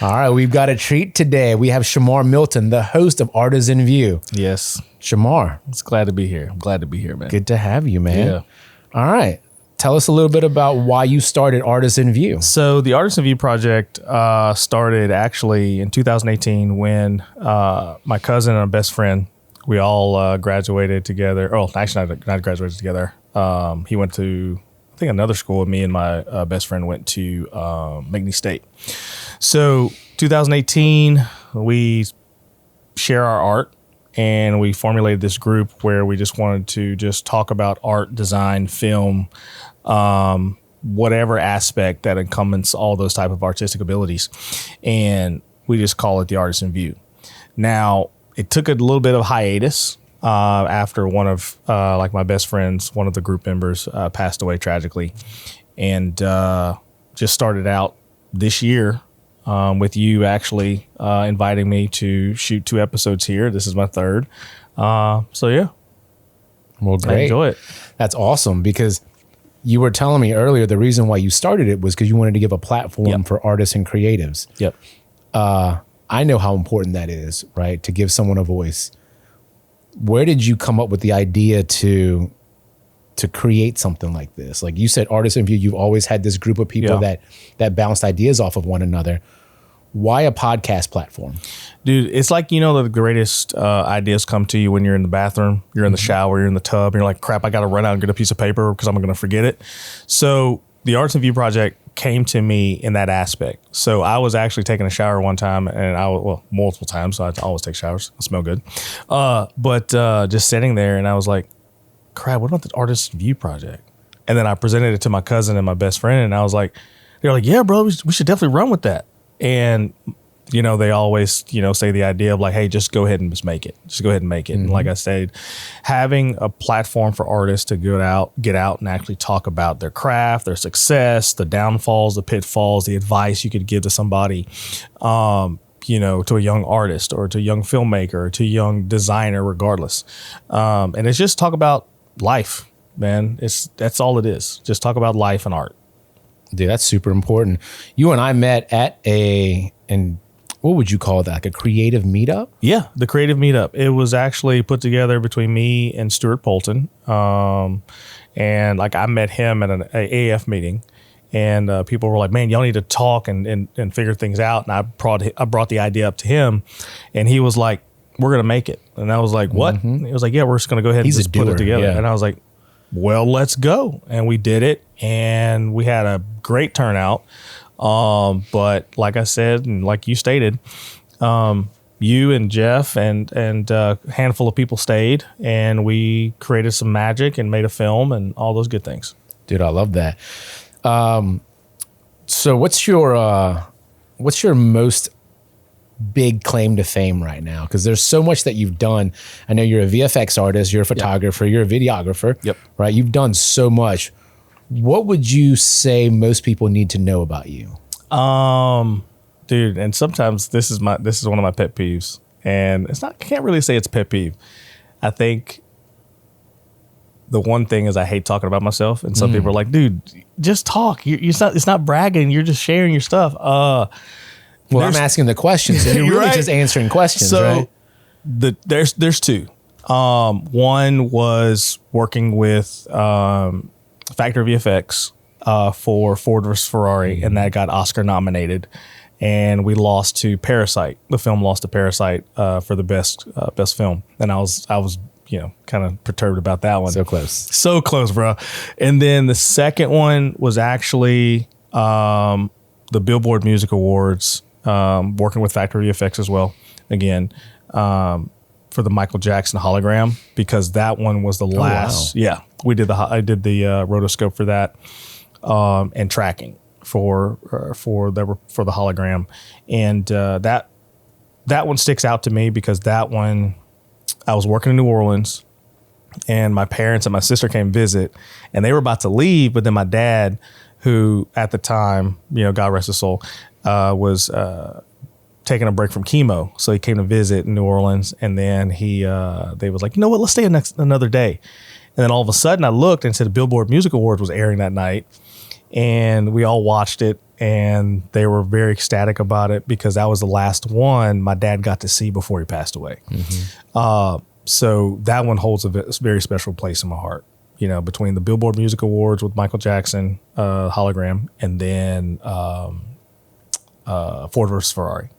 All right, we've got a treat today. We have Shamar Milton, the host of Artisan View. Yes. Shamar. It's glad to be here. I'm glad to be here, man. Good to have you, man. Yeah. All right. Tell us a little bit about why you started Artisan View. So the Artisan View project started actually in 2018 when my cousin and my best friend, we all graduated together. Oh, actually not graduated together. He went to, I think, another school, and me and my best friend went to McNeese State. So 2018, we share our art, and we formulated this group where we just wanted to just talk about art, design, film, whatever aspect that encompasses all those type of artistic abilities. And we just call it the Artisan View. Now, it took a little bit of hiatus after one of like my best friends, one of the group members passed away tragically, and just started out this year with you actually inviting me to shoot 2 episodes here. This is my 3rd. So yeah. Well, great. I enjoy it. That's awesome, because you were telling me earlier the reason why you started it was because you wanted to give a platform for artists and creatives. Yep. I know how important that is, right? To give someone a voice. Where did you come up with the idea to create something like this? Like you said, Artisan View, you've always had this group of people that bounced ideas off of one another. Why a podcast platform? Dude, it's like, the greatest ideas come to you when you're in the bathroom, you're in the shower, you're in the tub, and you're like, crap, I got to run out and get a piece of paper because I'm going to forget it. So the Artisan View project came to me in that aspect. So I was actually taking a shower one time, and multiple times. So I always take showers. I smell good. But just sitting there, and I was like, crap, what about the Artisan View project? And then I presented it to my cousin and my best friend, and I was like, they're like, yeah, bro, we should definitely run with that. And, they always, say the idea of like, hey, just go ahead and just make it. Just go ahead and make it. Mm-hmm. And like I said, having a platform for artists to get out and actually talk about their craft, their success, the downfalls, the pitfalls, the advice you could give to somebody, to a young artist or to a young filmmaker or to a young designer, regardless. And it's just talk about life, man. That's all it is. Just talk about life and art. Dude, that's super important. You and I met at what would you call that? Like a creative meetup? Yeah, the creative meetup. It was actually put together between me and Stuart Polton. And like I met him at an AF meeting, and people were like, man, y'all need to talk and figure things out. And I brought the idea up to him, and he was like, we're going to make it. And I was like, what? Mm-hmm. He was like, yeah, we're just going to go ahead and just put it together. Yeah. And I was like, well, let's go. And we did it, and we had a great turnout. But like I said, and like you stated, you and Jeff and a handful of people stayed, and we created some magic and made a film and all those good things. Dude, I love that. So what's your most big claim to fame right now? Because there's so much that you've done. I know you're a VFX artist, you're a photographer, you're a videographer, right? You've done so much. What would you say most people need to know about you? Dude, and sometimes this is one of my pet peeves, and I can't really say it's pet peeve. I think the one thing is I hate talking about myself, and some people are like, dude, just talk. It's not bragging. You're just sharing your stuff. Well, I'm asking the questions, so you're really right? just answering questions, so right? There's 2. One was working with Factory VFX for Ford vs. Ferrari, and that got Oscar nominated. And we lost to Parasite. The film lost to Parasite for the best film, and I was kind of perturbed about that one. So close, bro. And then the second one was actually the Billboard Music Awards. Working with Factory VFX as well, again, for the Michael Jackson hologram, because that one was the last. Wow. Yeah, I did the rotoscope for that, and tracking for the hologram, and that one sticks out to me because that one, I was working in New Orleans, and my parents and my sister came visit, and they were about to leave, but then my dad, who at the time, God rest his soul, was taking a break from chemo. So he came to visit in New Orleans, and then they was like, you know what, let's stay another day. And then all of a sudden I looked and said the Billboard Music Awards was airing that night, and we all watched it. and they were very ecstatic about it because that was the last one my dad got to see before he passed away. So that one holds a very special place in my heart. You know, between the Billboard Music Awards with Michael Jackson hologram, and then Ford versus Ferrari.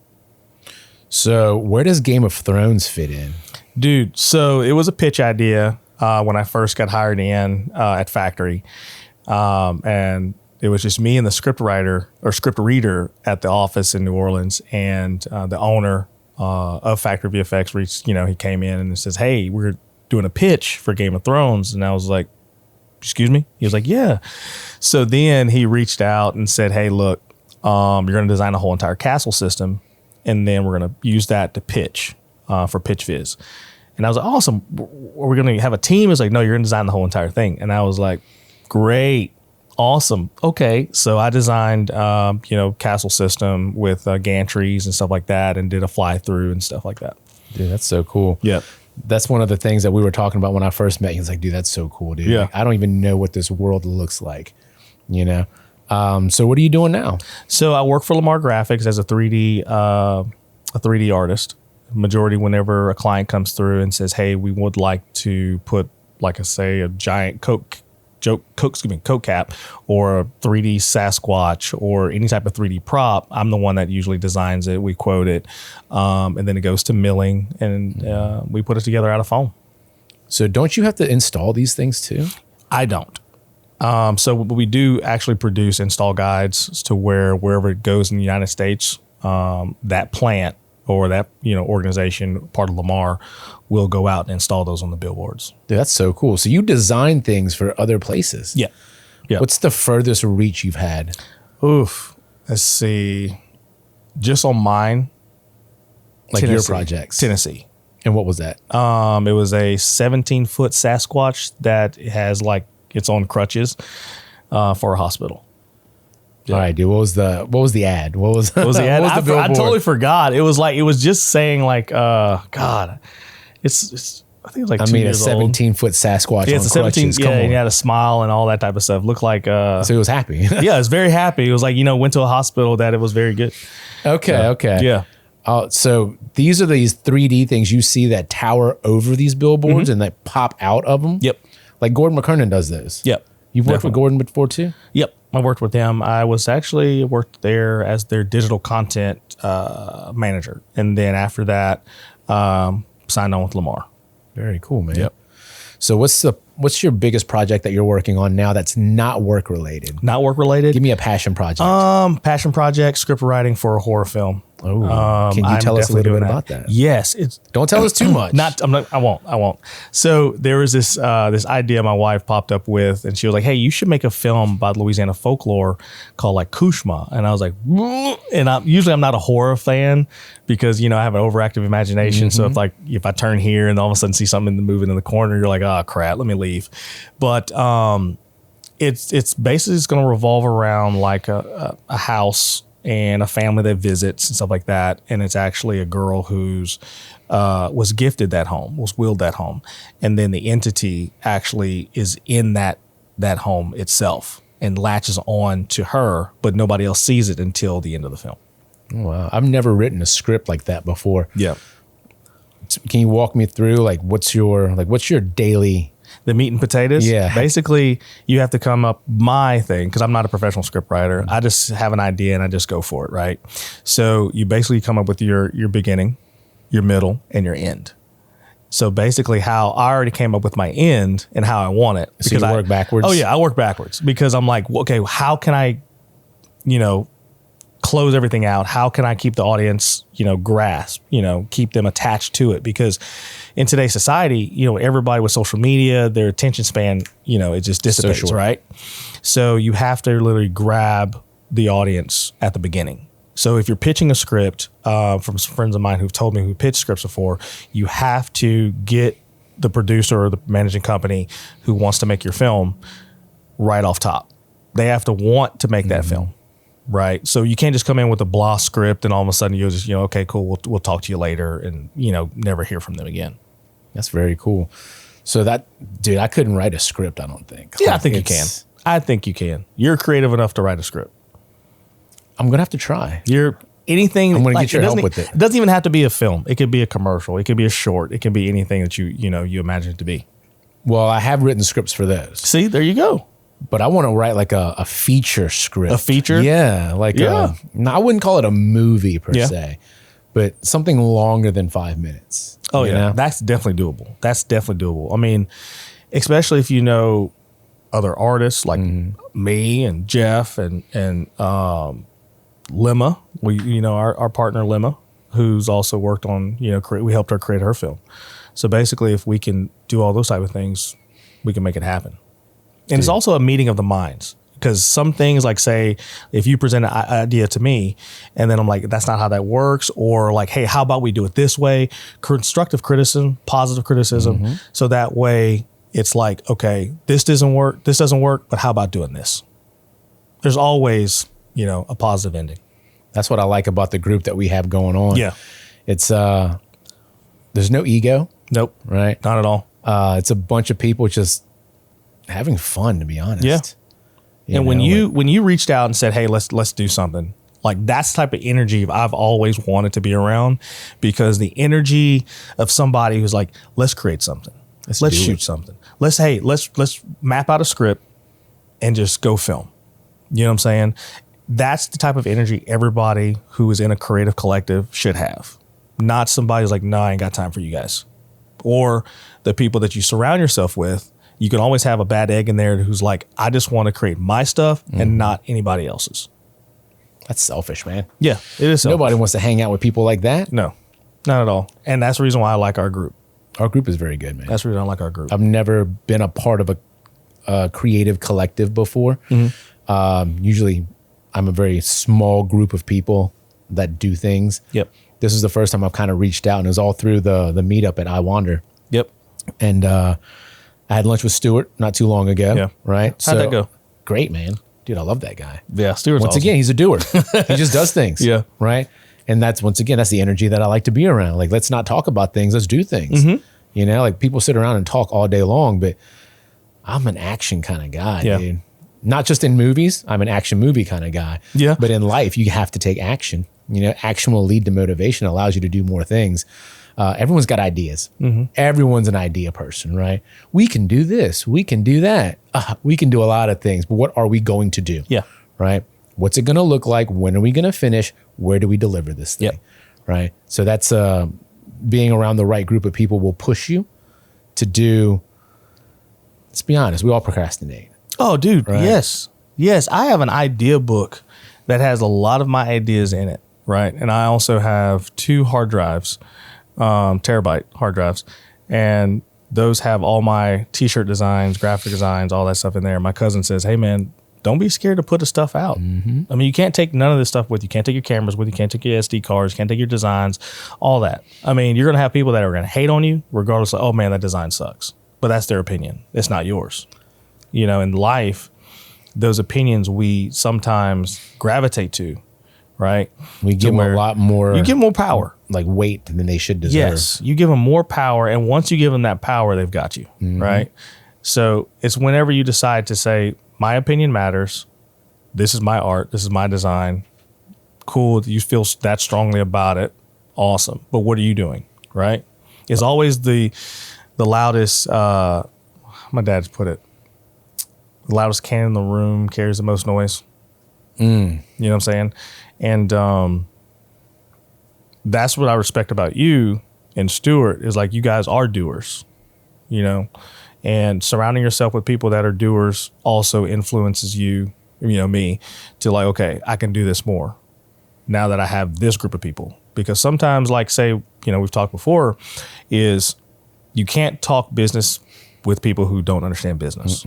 So where does Game of Thrones fit in? Dude, so it was a pitch idea when I first got hired in at Factory. And it was just me and the script writer or script reader at the office in New Orleans. And the owner of Factory VFX reached, you know, he came in and says, hey, we're doing a pitch for Game of Thrones. And I was like, excuse me? He was like, yeah. So then he reached out and said, hey, look, you're going to design a whole entire castle system. And then we're going to use that to pitch for Pitch Viz. And I was like, awesome. Are we going to have a team? He was like, no, you're going to design the whole entire thing. And I was like, great. Awesome. Okay. So I designed, castle system with gantries and stuff like that, and did a fly through and stuff like that. Dude, that's so cool. Yeah. That's one of the things that we were talking about when I first met you. He's like, dude, that's so cool, dude. Yeah. Like, I don't even know what this world looks like, you know? So what are you doing now? So I work for Lamar Graphics as a 3D artist. Majority whenever a client comes through and says, hey, we would like to put, like I say, a giant Coke cap or a 3D Sasquatch or any type of 3D prop, I'm the one that usually designs it. We quote it, and then it goes to milling, and we put it together out of foam. So don't you have to install these things too? I don't. So we do actually produce install guides to wherever it goes in the United States, that plant or that organization, part of Lamar, will go out and install those on the billboards. Dude, that's so cool. So you design things for other places. Yeah. Yeah. What's the furthest reach you've had? Oof. Let's see. Just on mine. Like Tennessee. your projects. Tennessee. And what was that? It was a 17-foot Sasquatch that has it's on crutches for a hospital. Yeah. All right, dude. What was the ad? What was the ad? What was the I billboard? totally forgot. It was just saying God, it's I think it's like 2 years a old. 17-foot Sasquatch. Yeah, on it's a 17. crutches. Yeah, Come and on. he had a smile and all that type of stuff. Looked like So he was happy. yeah, it was very happy. It was went to a hospital that it was very good. Okay. Yeah. So these are these 3D things you see that tower over these billboards and that pop out of them. Yep. Like Gordon McKernan does those. Yep. You've worked with Gordon before too? Yep. I worked with them. I worked there as their digital content manager. And then after that, signed on with Lamar. Very cool, man. Yep. So what's your biggest project that you're working on now that's not work related? Not work related. Give me a passion project. Passion project, script writing for a horror film. Oh, can you tell us a little bit about that? Yes, Don't tell us too much. I won't. So there was this idea my wife popped up with, and she was like, "Hey, you should make a film about Louisiana folklore called Kushma." And I was like, and I'm not a horror fan because I have an overactive imagination. So if I turn here and all of a sudden see something moving in the corner, you're like, "Oh crap, let me leave." But it's basically going to revolve around a house and a family that visits and stuff like that. And it's actually a girl who's was gifted that home, was willed that home. And then the entity actually is in that home itself and latches on to her, but nobody else sees it until the end of the film. Wow. I've never written a script like that before. Yeah. Can you walk me through what's your daily... The meat and potatoes. Yeah. Basically, you have to come up my thing because I'm not a professional script writer. I just have an idea and I just go for it, right? So you basically come up with your beginning, your middle, and your end. So basically, how I already came up with my end and how I want it. So you work backwards? Oh yeah, I work backwards because I'm like, okay, how can I, close everything out? How can I keep the audience, grasp, keep them attached to it? Because in today's society, everybody with social media, their attention span, it just dissipates, short. right? So you have to literally grab the audience at the beginning. So if you're pitching a script from some friends of mine who've told me who pitched scripts before, you have to get the producer or the managing company who wants to make your film right off top. They have to want to make that film. Right. So you can't just come in with a blah script and all of a sudden you'll just, okay, cool. We'll talk to you later and, never hear from them again. That's very cool. So dude, I couldn't write a script, I don't think. Yeah, I think you can. I think you can. You're creative enough to write a script. I'm going to have to try. Anything. I'm going to get your help with it. It doesn't even have to be a film. It could be a commercial. It could be a short. It could be anything that you imagine it to be. Well, I have written scripts for those. See, there you go. But I want to write like a feature script. A feature? Yeah. I wouldn't call it a movie per Yeah. se, but something longer than 5 minutes. Oh, you yeah. know? That's definitely doable. That's definitely doable. I mean, especially if you know other artists like me and Jeff and Lemma, our partner Lemma, who's also worked on, we helped her create her film. So basically, if we can do all those type of things, we can make it happen. And it's also a meeting of the minds, because some things, like, say, if you present an idea to me and then I'm like, that's not how that works, or like, hey, how about we do it this way? Constructive criticism, positive criticism. So that way it's like, okay, this doesn't work, but how about doing this? There's always, a positive ending. That's what I like about the group that we have going on. Yeah. It's, there's no ego. Nope. Right. Not at all. It's a bunch of people just having fun, to be honest. Yeah. And when you reached out and said, hey, let's do something, like, that's the type of energy I've always wanted to be around, because the energy of somebody who's like, let's create something. Let's shoot something. Let's map out a script and just go film. You know what I'm saying? That's the type of energy everybody who is in a creative collective should have. Not somebody who's like, no, I ain't got time for you guys. Or the people that you surround yourself with. You can always have a bad egg in there who's like, I just want to create my stuff and not anybody else's. That's selfish, man. Yeah, it is selfish. Nobody wants to hang out with people like that. No, not at all. And that's the reason why I like our group. Our group is very good, man. That's the reason I like our group. I've never been a part of a creative collective before. Usually I'm a very small group of people that do things. Yep. This is the first time I've kind of reached out, and it was all through the meetup at I Wander. Yep. And I had lunch with Stuart not too long ago. Yeah. Right. How'd that go? Great, man. Dude, I love that guy. Yeah. Stuart's Once awesome. again, he's a doer. He just does things. Yeah. Right. And that's the energy that I like to be around. Like, let's not talk about things. Let's do things. Like, people sit around and talk all day long, but I'm an action kind of guy, dude. Not just in movies. I'm an action movie kind of guy. Yeah. But in life, you have to take action. Action will lead to motivation, allows you to do more things. Everyone's got ideas. Everyone's an idea person, right? We can do this. We can do that. We can do a lot of things, but what are we going to do? Yeah. Right? What's it going to look like? When are we going to finish? Where do we deliver this thing? Yep. Right? So that's being around the right group of people will push you to do. Let's be honest. We all procrastinate. Oh, dude. Right? Yes. I have an idea book that has a lot of my ideas in it. Right. And I also have 2 hard drives, terabyte hard drives. And those have all my t-shirt designs, graphic designs, all that stuff in there. My cousin says, hey, man, don't be scared to put the stuff out. I mean, you can't take none of this stuff with you. You can't take your cameras with you. You can't take your SD cards. You can't take your designs, all that. I mean, you're going to have people that are going to hate on you regardless of, oh, man, that design sucks. But that's their opinion. It's not yours. In life, those opinions we sometimes gravitate to, right? We give them a lot more. You give them more power. Like, weight than they should deserve. Yes. You give them more power. And once you give them that power, they've got you, right? So it's whenever you decide to say, my opinion matters. This is my art. This is my design. Cool. You feel that strongly about it. Awesome. But what are you doing? Right? It's always the loudest, my dad's put it, the loudest can in the room carries the most noise. You know what I'm saying? And that's what I respect about you and Stuart is, like, you guys are doers, and surrounding yourself with people that are doers also influences you, me, to like, okay, I can do this more now that I have this group of people. Because sometimes, like, say, we've talked before, is you can't talk business with people who don't understand business.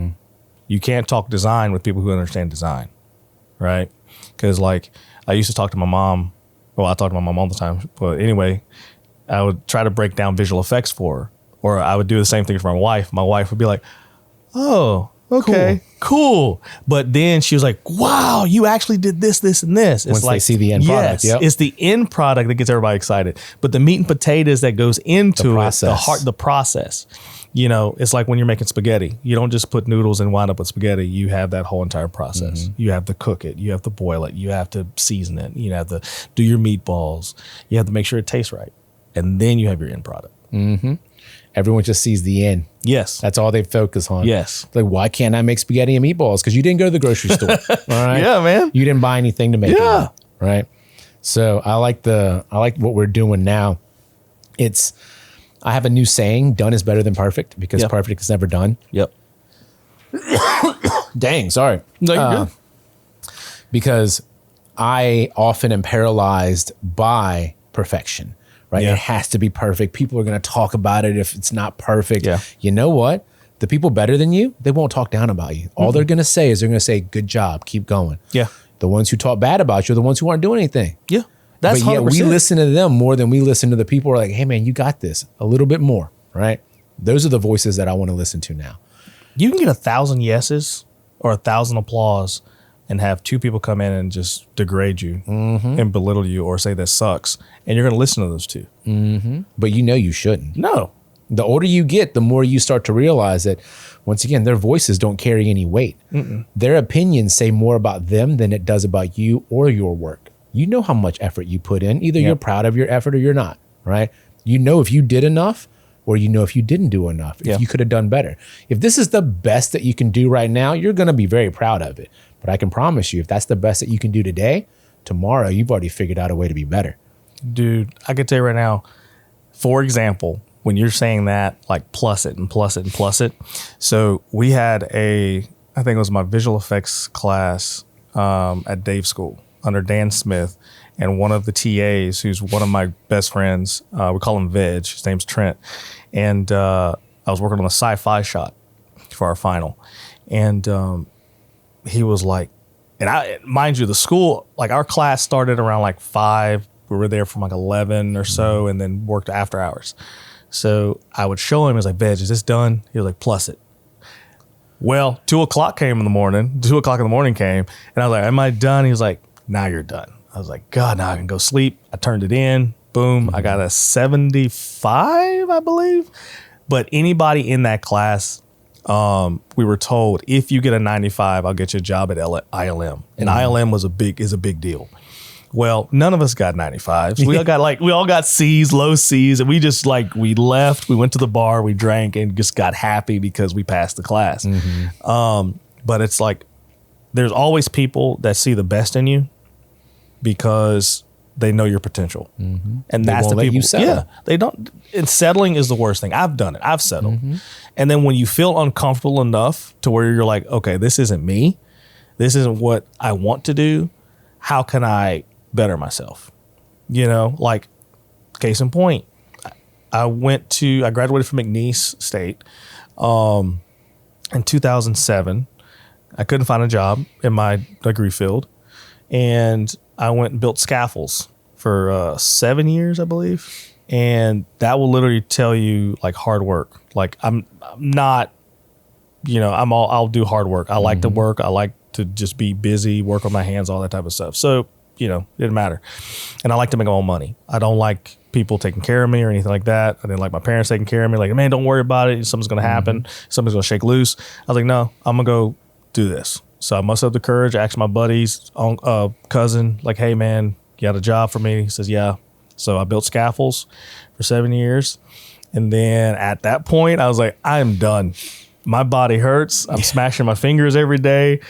You can't talk design with people who understand design, right? Because, like, I used to talk to my mom. Well, I talk to my mom all the time. But anyway, I would try to break down visual effects for her. Or I would do the same thing for my wife. My wife would be like, oh, okay, cool. But then she was like, wow, you actually did this, this, and this. It's Once like, they see the end product. Yep. It's the end product that gets everybody excited. But the meat and potatoes that goes into the process. You know, it's like when you're making spaghetti. You don't just put noodles and wind up with spaghetti. You have that whole entire process. You have to cook it. You have to boil it. You have to season it. You have to do your meatballs. You have to make sure it tastes right. And then you have your end product. Everyone just sees the end. Yes. That's all they focus on. Yes. Like, why can't I make spaghetti and meatballs? Because you didn't go to the grocery store. All right. Yeah, man. You didn't buy anything to make it. Right. So I like what we're doing now. I have a new saying, done is better than perfect, because perfect is never done. Yep. Dang, sorry. No, you're good. Because I often am paralyzed by perfection, right? It has to be perfect. People are going to talk about it if it's not perfect. Yeah. You know what? The people better than you, they won't talk down about you. All they're going to say is they're going to say, good job, keep going. Yeah. The ones who talk bad about you are the ones who aren't doing anything. Yeah. That's but 100%. yet we listen to them more than we listen to the people who are like, hey man, you got this a little bit more, right? Those are the voices that I want to listen to now. You can get 1,000 yeses or 1,000 applause and have 2 people come in and just degrade you and belittle you or say that sucks. And you're going to listen to those 2. But you know you shouldn't. No. The older you get, the more you start to realize that, once again, their voices don't carry any weight. Their opinions say more about them than it does about you or your work. You know how much effort you put in. Either you're proud of your effort or you're not, right? You know if you did enough, or you know if you didn't do enough, if you could have done better. If this is the best that you can do right now, you're going to be very proud of it. But I can promise you, if that's the best that you can do today, tomorrow you've already figured out a way to be better. Dude, I could tell you right now, for example, when you're saying that, like plus it and plus it and plus it. So we had I think it was my visual effects class at Dave School under Dan Smith, and one of the TAs, who's one of my best friends, we call him Veg, his name's Trent, and I was working on a sci-fi shot for our final, and he was like, and mind you, the school, like our class started around like 5, we were there from like 11 or so, and then worked after hours. So I would show him, I was like, Veg, is this done? He was like, plus it. Well, 2 o'clock came in the morning, 2 o'clock in the morning came, and I was like, am I done? He was like, now you're done. I was like, God, now I can go sleep. I turned it in. Boom. I got a 75, I believe. But anybody in that class, we were told, if you get a 95, I'll get you a job at ILM. And ILM is a big deal. Well, none of us got 95s. We all got C's, low C's, and we just we left. We went to the bar, we drank, and just got happy because we passed the class. But it's like, there's always people that see the best in you because they know your potential. And that's the people. Yeah, they don't. And settling is the worst thing. I've done it. I've settled. And then when you feel uncomfortable enough to where you're like, okay, this isn't me. This isn't what I want to do. How can I better myself? You know, like case in point, I graduated from McNeese State in 2007. I couldn't find a job in my degree field, and I went and built scaffolds for 7 years, I believe. And that will literally tell you like hard work. Like I'm not, I'll do hard work. I like to work. I like to just be busy, work on my hands, all that type of stuff. So, it didn't matter. And I like to make my own money. I don't like people taking care of me or anything like that. I didn't like my parents taking care of me. Like, man, don't worry about it. Something's going to happen. Something's going to shake loose. I was like, no, I'm going to go do this. So I mustered up the courage, asked my buddy's cousin, like, hey, man, you got a job for me? He says, yeah. So I built scaffolds for 7 years. And then at that point, I was like, I am done. My body hurts. I'm smashing my fingers every day,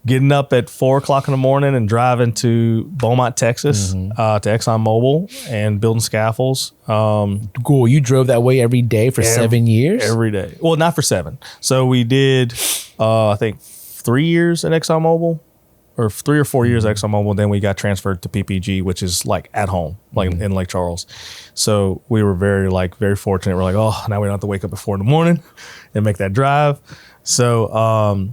getting up at 4 o'clock in the morning and driving to Beaumont, Texas, to ExxonMobil and building scaffolds. Cool. You drove that way every day for 7 years? Every day. Well, not for 7. So we did, I think, 3 years at ExxonMobil, or 3 or 4 years at ExxonMobil. Then we got transferred to PPG, which is like at home, like in Lake Charles. So we were very fortunate. We're like, oh, now we don't have to wake up at 4 in the morning and make that drive. So,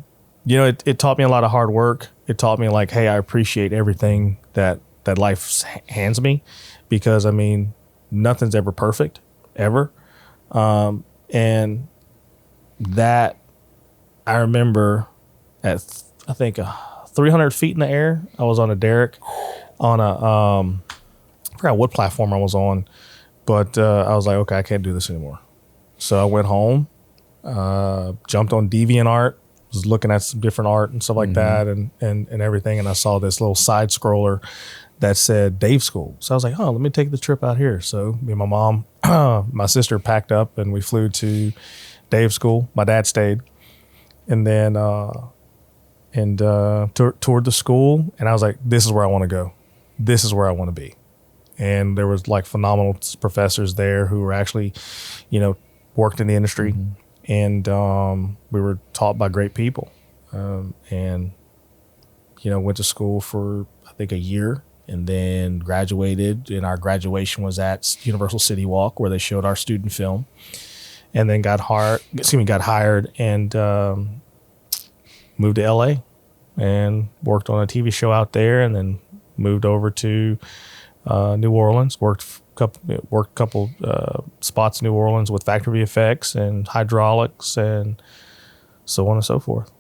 it taught me a lot of hard work. It taught me like, hey, I appreciate everything that life hands me, because nothing's ever perfect, ever. And that I remember at, I think, 300 feet in the air, I was on a derrick on a, I forgot what platform I was on, but I was like, okay, I can't do this anymore. So I went home, jumped on DeviantArt, was looking at some different art and stuff like that and everything. And I saw this little side scroller that said Dave School. So I was like, oh, let me take the trip out here. So me and my mom, my sister packed up and we flew to Dave School. My dad stayed. And then toured the school. And I was like, this is where I want to go. This is where I want to be. And there was like phenomenal professors there who were actually, worked in the industry. And we were taught by great people. And went to school for, I think, a year. And then graduated, and our graduation was at Universal City Walk, where they showed our student film. And then got hired and moved to LA and worked on a TV show out there, and then moved over to New Orleans, worked a couple spots in New Orleans with factory VFX and hydraulics and so on and so forth.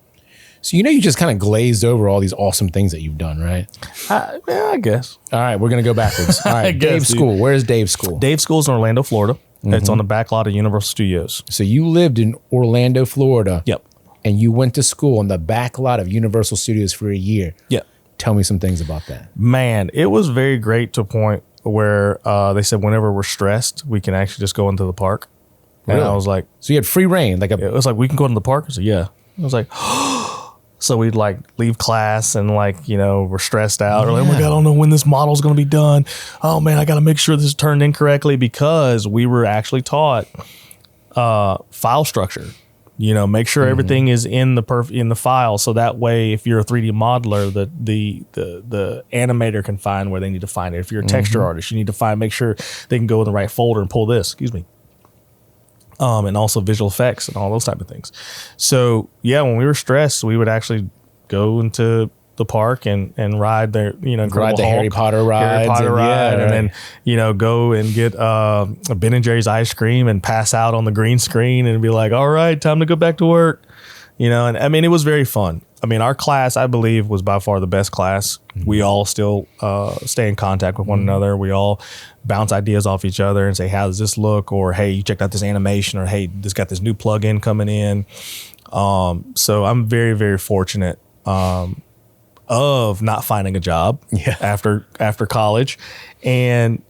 So you just kind of glazed over all these awesome things that you've done, right? Yeah, I guess. All right, we're going to go backwards. All right, Dave School. Where is Dave School? Dave School's in Orlando, Florida. It's on the back lot of Universal Studios. So you lived in Orlando, Florida. Yep. And you went to school on the back lot of Universal Studios for a year. Yep. Tell me some things about that. Man, it was very great to a point where they said whenever we're stressed, we can actually just go into the park. And Really? I was like, So you had free reign, it was like, we can go into the park? I said, yeah. I was like, so we'd like leave class and we're stressed out. Or like, oh my God, I don't know when this model's going to be done. Oh man, I got to make sure this is turned in correctly, because we were actually taught file structure. Make sure everything is in the file, so that way, if you're a 3D modeler, the animator can find where they need to find it. If you're a texture artist, you need to make sure they can go in the right folder and pull this. Excuse me. And also visual effects and all those type of things. So yeah, when we were stressed, we would actually go into the park and ride their, Ride the Harry Potter ride. And then, go and get a Ben and Jerry's ice cream and pass out on the green screen and be like, all right, time to go back to work. And I mean, it was very fun. I mean, our class, I believe, was by far the best class. We all still stay in contact with one another. We all bounce ideas off each other and say, how does this look? Or, hey, you checked out this animation, or hey, this got this new plug-in coming in. So I'm very, very fortunate of not finding a job after college, and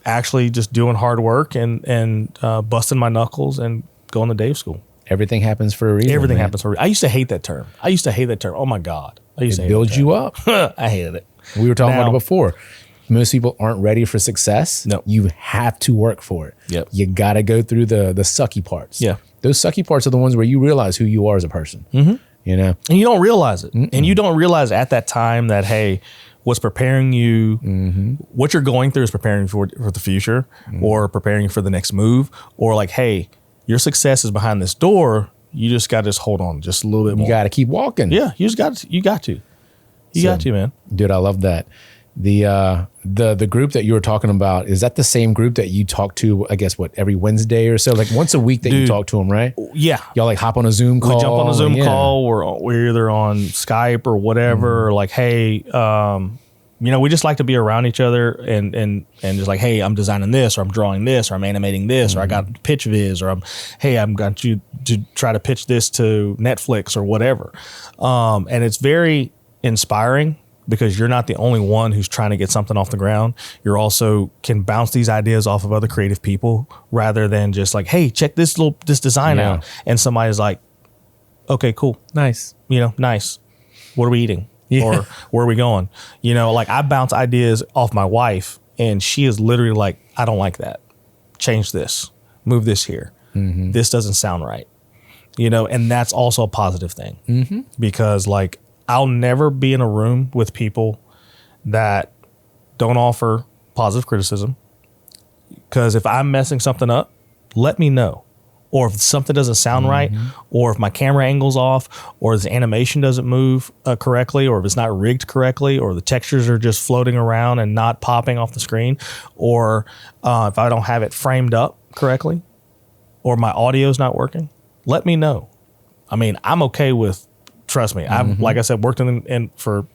actually just doing hard work and busting my knuckles and going to Dave School. Everything happens for a reason. Everything man. happens for a reason. I used to hate that term. Oh my God. It builds you up. I hated it. We were talking about it before. Most people aren't ready for success. No. You have to work for it. Yep. You got to go through the sucky parts. Yeah. Those sucky parts are the ones where you realize who you are as a person. And you don't realize it. And you don't realize at that time that, hey, what's preparing you, what you're going through is preparing you for the future, or preparing you for the next move, or like, hey, your success is behind this door. You just got to just hold on just a little bit more. You got to keep walking. Yeah, you got to, man. Dude, I love that. The group that you were talking about, is that the same group that you talk to, I guess, every Wednesday or so? Like once a week that you talk to them, right? Yeah. Y'all like hop on a Zoom call? We jump on a Zoom call. We're either on Skype or whatever. Or like, hey, we just like to be around each other and just like, hey, I'm designing this, or I'm drawing this, or I'm animating this, or I got pitch viz, or I'm going to try to pitch this to Netflix or whatever. And it's very inspiring, because you're not the only one who's trying to get something off the ground. You're also can bounce these ideas off of other creative people, rather than just like, hey, check this design out. And somebody's like, okay, cool. Nice. Nice. What are we eating? Yeah. Or where are we going? Like I bounce ideas off my wife, and she is literally like, I don't like that. Change this. Move this here. This doesn't sound right. And that's also a positive thing, because like, I'll never be in a room with people that don't offer positive criticism, because if I'm messing something up, let me know. Or if something doesn't sound right, or if my camera angle's off, or the animation doesn't move correctly, or if it's not rigged correctly, or the textures are just floating around and not popping off the screen, or if I don't have it framed up correctly, or my audio's not working, let me know. I mean, I'm okay with, trust me, I've, like I said, worked in for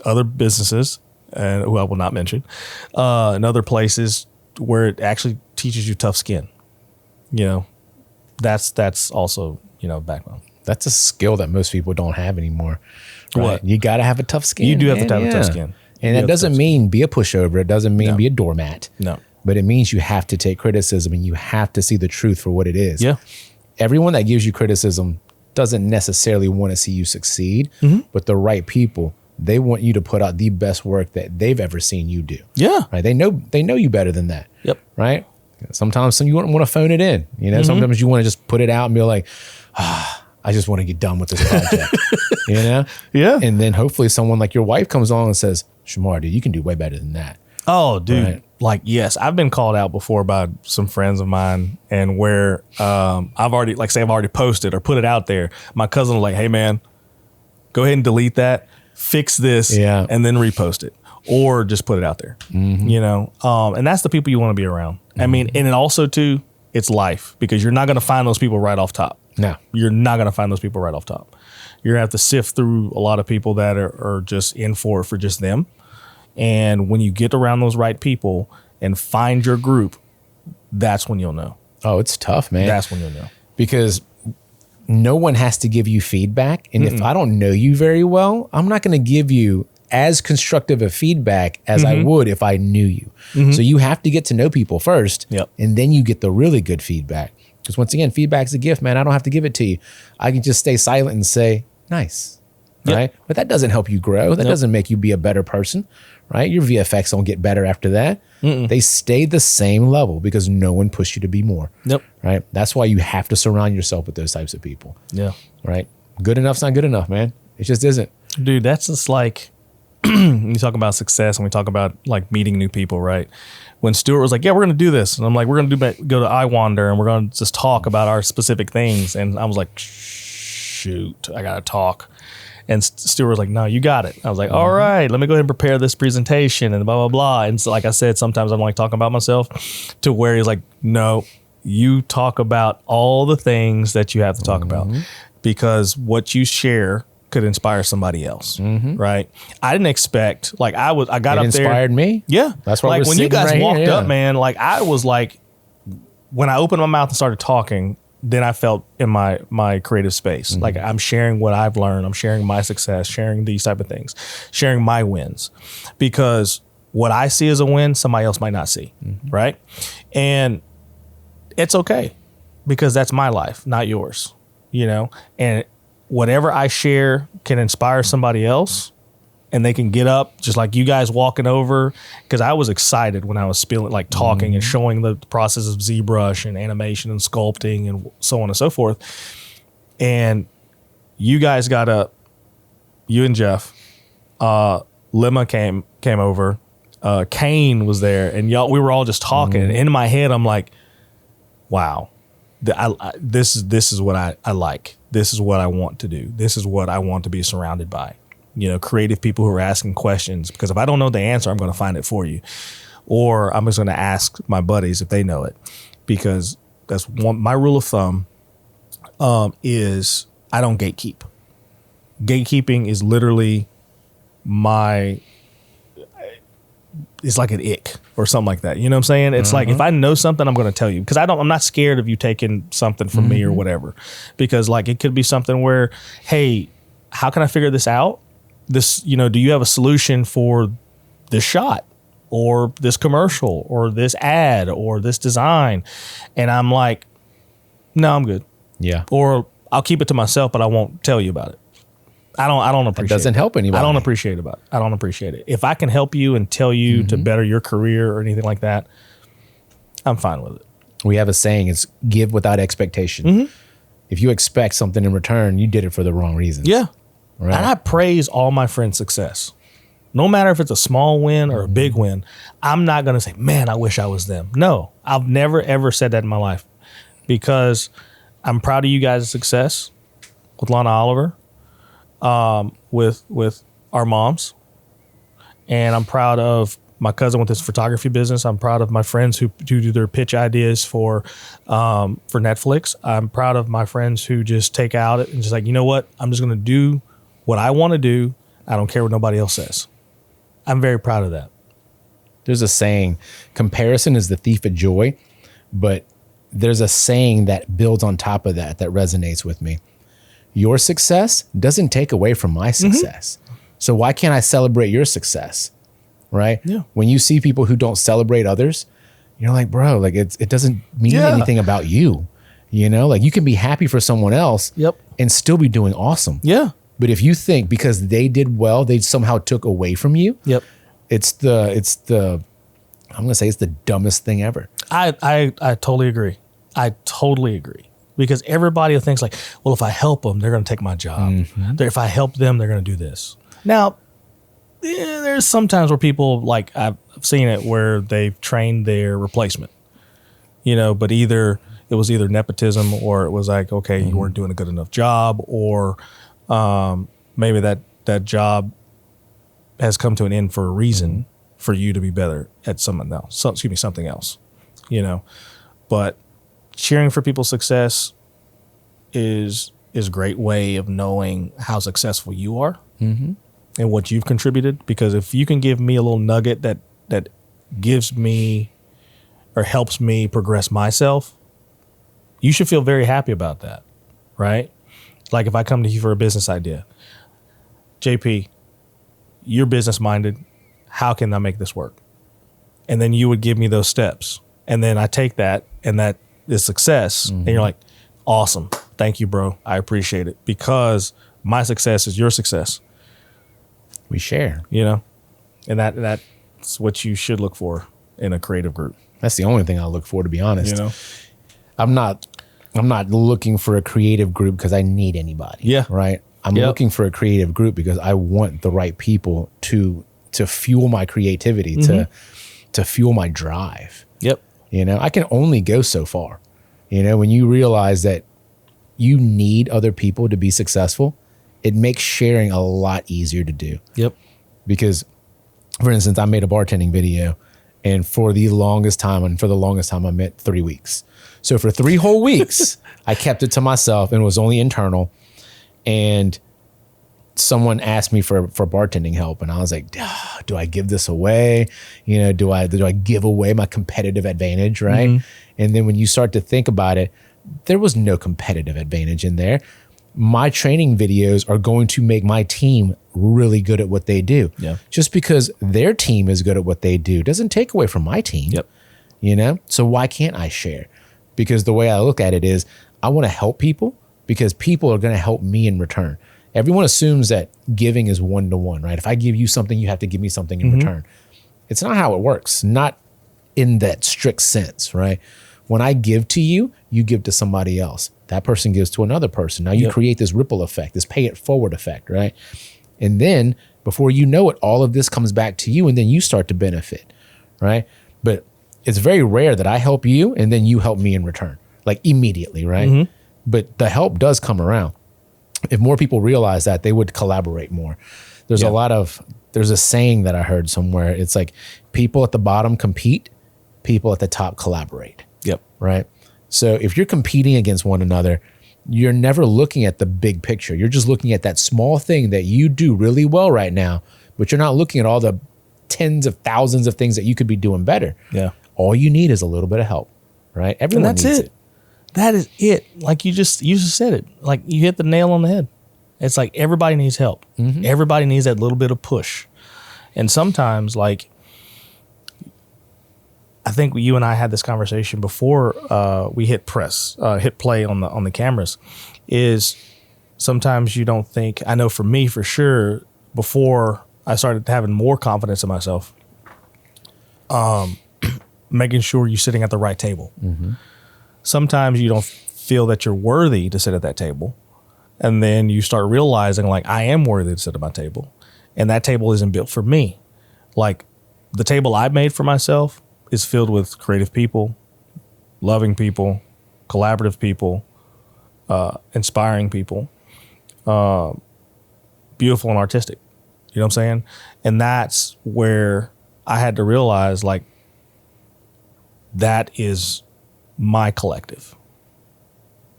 other businesses, and who I will not mention, in other places where it actually teaches you tough skin. You know, that's also, you know, backbone. That's a skill that most people don't have anymore. Right? What? You got to have a tough skin. You do have to have a tough skin. And that doesn't mean be a pushover. It doesn't mean be a doormat. No. But it means you have to take criticism and you have to see the truth for what it is. Yeah. Everyone that gives you criticism doesn't necessarily want to see you succeed, but the right people, they want you to put out the best work that they've ever seen you do. Yeah. Right. They know you better than that. Yep. Right. Sometimes you want to phone it in. You know, sometimes you want to just put it out and be like, I just want to get done with this project. You know? Yeah. And then hopefully someone like your wife comes on and says, Shamar, dude, you can do way better than that. Oh, dude. Right. Like, yes, I've been called out before by some friends of mine, and where I've already posted or put it out there. My cousin was like, hey, man, go ahead and delete that, fix this, and then repost it. Or just put it out there, you know? And that's the people you want to be around. I mean, and it also, too, it's life, because you're not going to find those people right off top. No. You're not going to find those people right off top. You're going to have to sift through a lot of people that are just in for just them. And when you get around those right people and find your group, that's when you'll know. Oh, it's tough, man. That's when you'll know. Because no one has to give you feedback. And if I don't know you very well, I'm not going to give you as constructive a feedback as I would if I knew you. So you have to get to know people first, and then you get the really good feedback. Because once again, feedback's a gift, man. I don't have to give it to you. I can just stay silent and say, nice. Right? But that doesn't help you grow. That doesn't make you be a better person, right? Your VFX don't get better after that. They stay the same level because no one pushed you to be more. Right? That's why you have to surround yourself with those types of people. Yeah. Right? Good enough's not good enough, man. It just isn't. Dude, that's just like, when you talk about success and we talk about like meeting new people, right? When Stuart was like, yeah, we're going to do this. And I'm like, we're going to go to iWander and we're going to just talk about our specific things. And I was like, shoot, I got to talk. And Stuart was like, no, you got it. I was like, all right, let me go ahead and prepare this presentation and blah, blah, blah. And so, like I said, sometimes I don't like talking about myself, to where he's like, no, you talk about all the things that you have to talk about, because what you share could inspire somebody else. Right. I didn't expect, like I got up there. It inspired me. Yeah. That's why like we're when you guys right walked here, up, man, like I was like, when I opened my mouth and started talking, then I felt in my creative space. Like I'm sharing what I've learned. I'm sharing my success, sharing these type of things, sharing my wins, because what I see as a win, somebody else might not see. Right. And it's okay, because that's my life, not yours, you know? And whatever I share can inspire somebody else, and they can get up just like you guys walking over. Because I was excited when I was like talking and showing the process of ZBrush and animation and sculpting and so on and so forth. And you guys got up, you and Jeff, Lemma came over, Kane was there, and we were all just talking. And in my head, I'm like, wow, this is what I like. This is what I want to do. This is what I want to be surrounded by. You know, creative people who are asking questions, because if I don't know the answer, I'm going to find it for you. Or I'm just going to ask my buddies if they know it, because that's my rule of thumb is I don't gatekeep. Gatekeeping is literally it's like an ick or something like that. You know what I'm saying? It's like, if I know something, I'm going to tell you, because I'm not scared of you taking something from me or whatever, because like it could be something where, hey, how can I figure this out? This, you know, do you have a solution for this shot or this commercial or this ad or this design? And I'm like, no, I'm good. Yeah. Or I'll keep it to myself, but I won't tell you about it. I don't appreciate it. It doesn't help anybody. I don't appreciate it. If I can help you and tell you to better your career or anything like that, I'm fine with it. We have a saying, it's give without expectation. If you expect something in return, you did it for the wrong reasons. Yeah. Right. And I praise all my friends' success. No matter if it's a small win or a big win, I'm not going to say, man, I wish I was them. No, I've never, ever said that in my life, because I'm proud of you guys' success with Lana Oliver, with our moms. And I'm proud of my cousin with his photography business. I'm proud of my friends who do their pitch ideas for Netflix. I'm proud of my friends who just take out it and just like, you know what? I'm just going to do what I want to do. I don't care what nobody else says. I'm very proud of that. There's a saying, comparison is the thief of joy, but there's a saying that builds on top of that resonates with me. Your success doesn't take away from my success. So why can't I celebrate your success? Right? Yeah. When you see people who don't celebrate others, you're like, bro, like it doesn't mean anything about you. You know, like you can be happy for someone else and still be doing awesome. Yeah. But if you think because they did well, they somehow took away from you. It's the I'm gonna say it's the dumbest thing ever. I totally agree. I totally agree. Because everybody thinks like, well, if I help them, they're going to take my job. If I help them, they're going to do this. Now, there's sometimes where people, like I've seen it, where they've trained their replacement, you know, but it was either nepotism or it was like, okay, you weren't doing a good enough job, or maybe that job has come to an end for a reason for you to be better at something else, you know. But cheering for people's success is a great way of knowing how successful you are and what you've contributed. Because if you can give me a little nugget that gives me or helps me progress myself, you should feel very happy about that, right? Like if I come to you for a business idea, JP, you're business minded. How can I make this work? And then you would give me those steps. And then I take that, and that is success. And you're like, awesome. Thank you, bro. I appreciate it, because my success is your success. We share, you know, and that's what you should look for in a creative group. That's the only thing I look for, to be honest. You know, I'm not looking for a creative group because I need anybody. Yeah. Right. I'm looking for a creative group because I want the right people to fuel my creativity, to fuel my drive. Yep. You know, I can only go so far. You know, when you realize that you need other people to be successful, it makes sharing a lot easier to do. Yep. Because, for instance, I made a bartending video, and for the longest time I meant 3 weeks. So for 3 whole weeks, I kept it to myself and it was only internal. And someone asked me for bartending help, and I was like, do I give this away? You know, do I give away my competitive advantage, right? And then when you start to think about it, there was no competitive advantage in there. My training videos are going to make my team really good at what they do. Yeah. Just because their team is good at what they do doesn't take away from my team. Yep. You know? So why can't I share? Because the way I look at it is I want to help people because people are going to help me in return. Everyone assumes that giving is one-to-one, right? If I give you something, you have to give me something in return. It's not how it works, not in that strict sense, right? When I give to you, you give to somebody else. That person gives to another person. Now you create this ripple effect, this pay it forward effect, right? And then before you know it, all of this comes back to you and then you start to benefit, right? But it's very rare that I help you and then you help me in return, like immediately, right? But the help does come around. If more people realize that, they would collaborate more. There's there's a saying that I heard somewhere. It's like people at the bottom compete, people at the top collaborate. Yep. Right. So if you're competing against one another, you're never looking at the big picture. You're just looking at that small thing that you do really well right now, but you're not looking at all the tens of thousands of things that you could be doing better. Yeah. All you need is a little bit of help, right? Everyone and that's needs it. That is it. Like you just said it. Like you hit the nail on the head. It's like everybody needs help. Everybody needs that little bit of push. And sometimes, like, I think you and I had this conversation before we hit play on the cameras, is sometimes you don't think, I know for me for sure, before I started having more confidence in myself, making sure you're sitting at the right table. Sometimes you don't feel that you're worthy to sit at that table. And then you start realizing, like, I am worthy to sit at my table. And that table isn't built for me. Like, the table I made for myself is filled with creative people, loving people, collaborative people, inspiring people, beautiful and artistic. You know what I'm saying? And that's where I had to realize like that is my collective.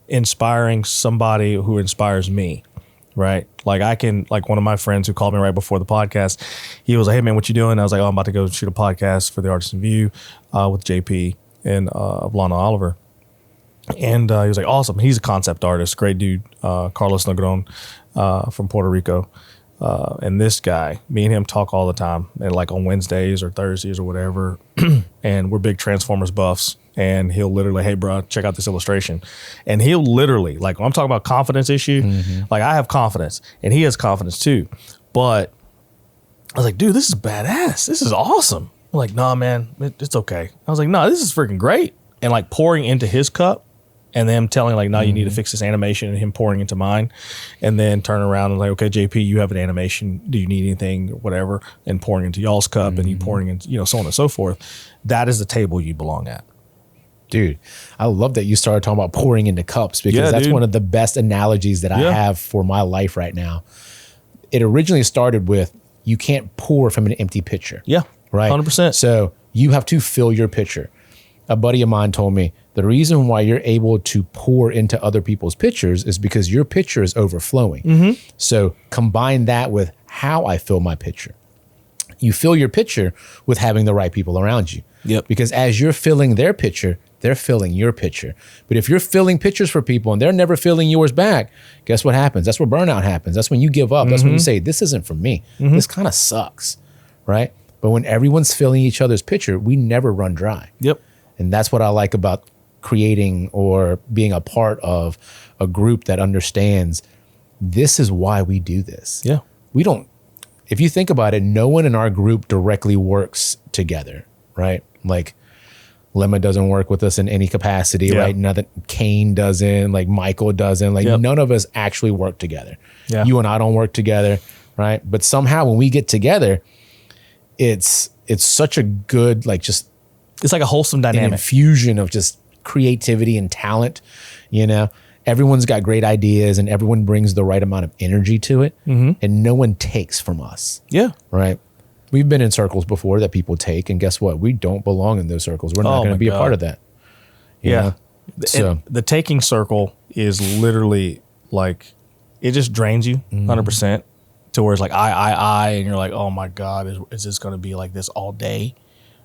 Inspiring somebody who inspires me, right? Like I can, like one of my friends who called me right before the podcast, he was like, hey man, what you doing? I was like, oh, I'm about to go shoot a podcast for the Artisan View with JP and Lana Oliver. And he was like, awesome. He's a concept artist, great dude, Carlos Negron from Puerto Rico. And this guy, me and him talk all the time, and like on Wednesdays or Thursdays or whatever. And we're big Transformers buffs. And he'll literally, hey, bro, check out this illustration. And he'll literally, like, when I'm talking about confidence issue, like I have confidence and he has confidence too. But I was like, dude, this is badass. This is awesome. I'm like, nah, man, it's okay. I was like, nah, this is freaking great. And like pouring into his cup and then telling like, no, you need to fix this animation, and him pouring into mine, and then turn around and like, okay, JP, you have an animation. Do you need anything or whatever? And pouring into y'all's cup and you pouring into, you know, so on and so forth. That is the table you belong at. Dude, I love that you started talking about pouring into cups, because that's one of the best analogies that I have for my life right now. It originally started with, you can't pour from an empty pitcher. Yeah, right? 100%. So you have to fill your pitcher. A buddy of mine told me the reason why you're able to pour into other people's pitchers is because your pitcher is overflowing. So combine that with how I fill my pitcher. You fill your pitcher with having the right people around you. Yep. Because as you're filling their pitcher, they're filling your pitcher. But if you're filling pitchers for people and they're never filling yours back, guess what happens? That's where burnout happens. That's when you give up. That's when you say, this isn't for me. This kind of sucks, right? But when everyone's filling each other's pitcher, we never run dry. Yep. And that's what I like about creating or being a part of a group that understands this is why we do this. Yeah. We don't, if you think about it, no one in our group directly works together, right? Like, Lemma doesn't work with us in any capacity, right? Nothing. Kane doesn't, like Michael doesn't, like none of us actually work together. Yeah. You and I don't work together, right? But somehow when we get together, it's such a good, like just, it's like a wholesome dynamic. An infusion of just creativity and talent, you know? Everyone's got great ideas and everyone brings the right amount of energy to it, and no one takes from us. Yeah. Right? We've been in circles before that people take, and guess what? We don't belong in those circles. We're not going to be a part of that. Yeah. So the taking circle is literally like, it just drains you 100% to where it's like, I, and you're like, oh my God, is this going to be like this all day?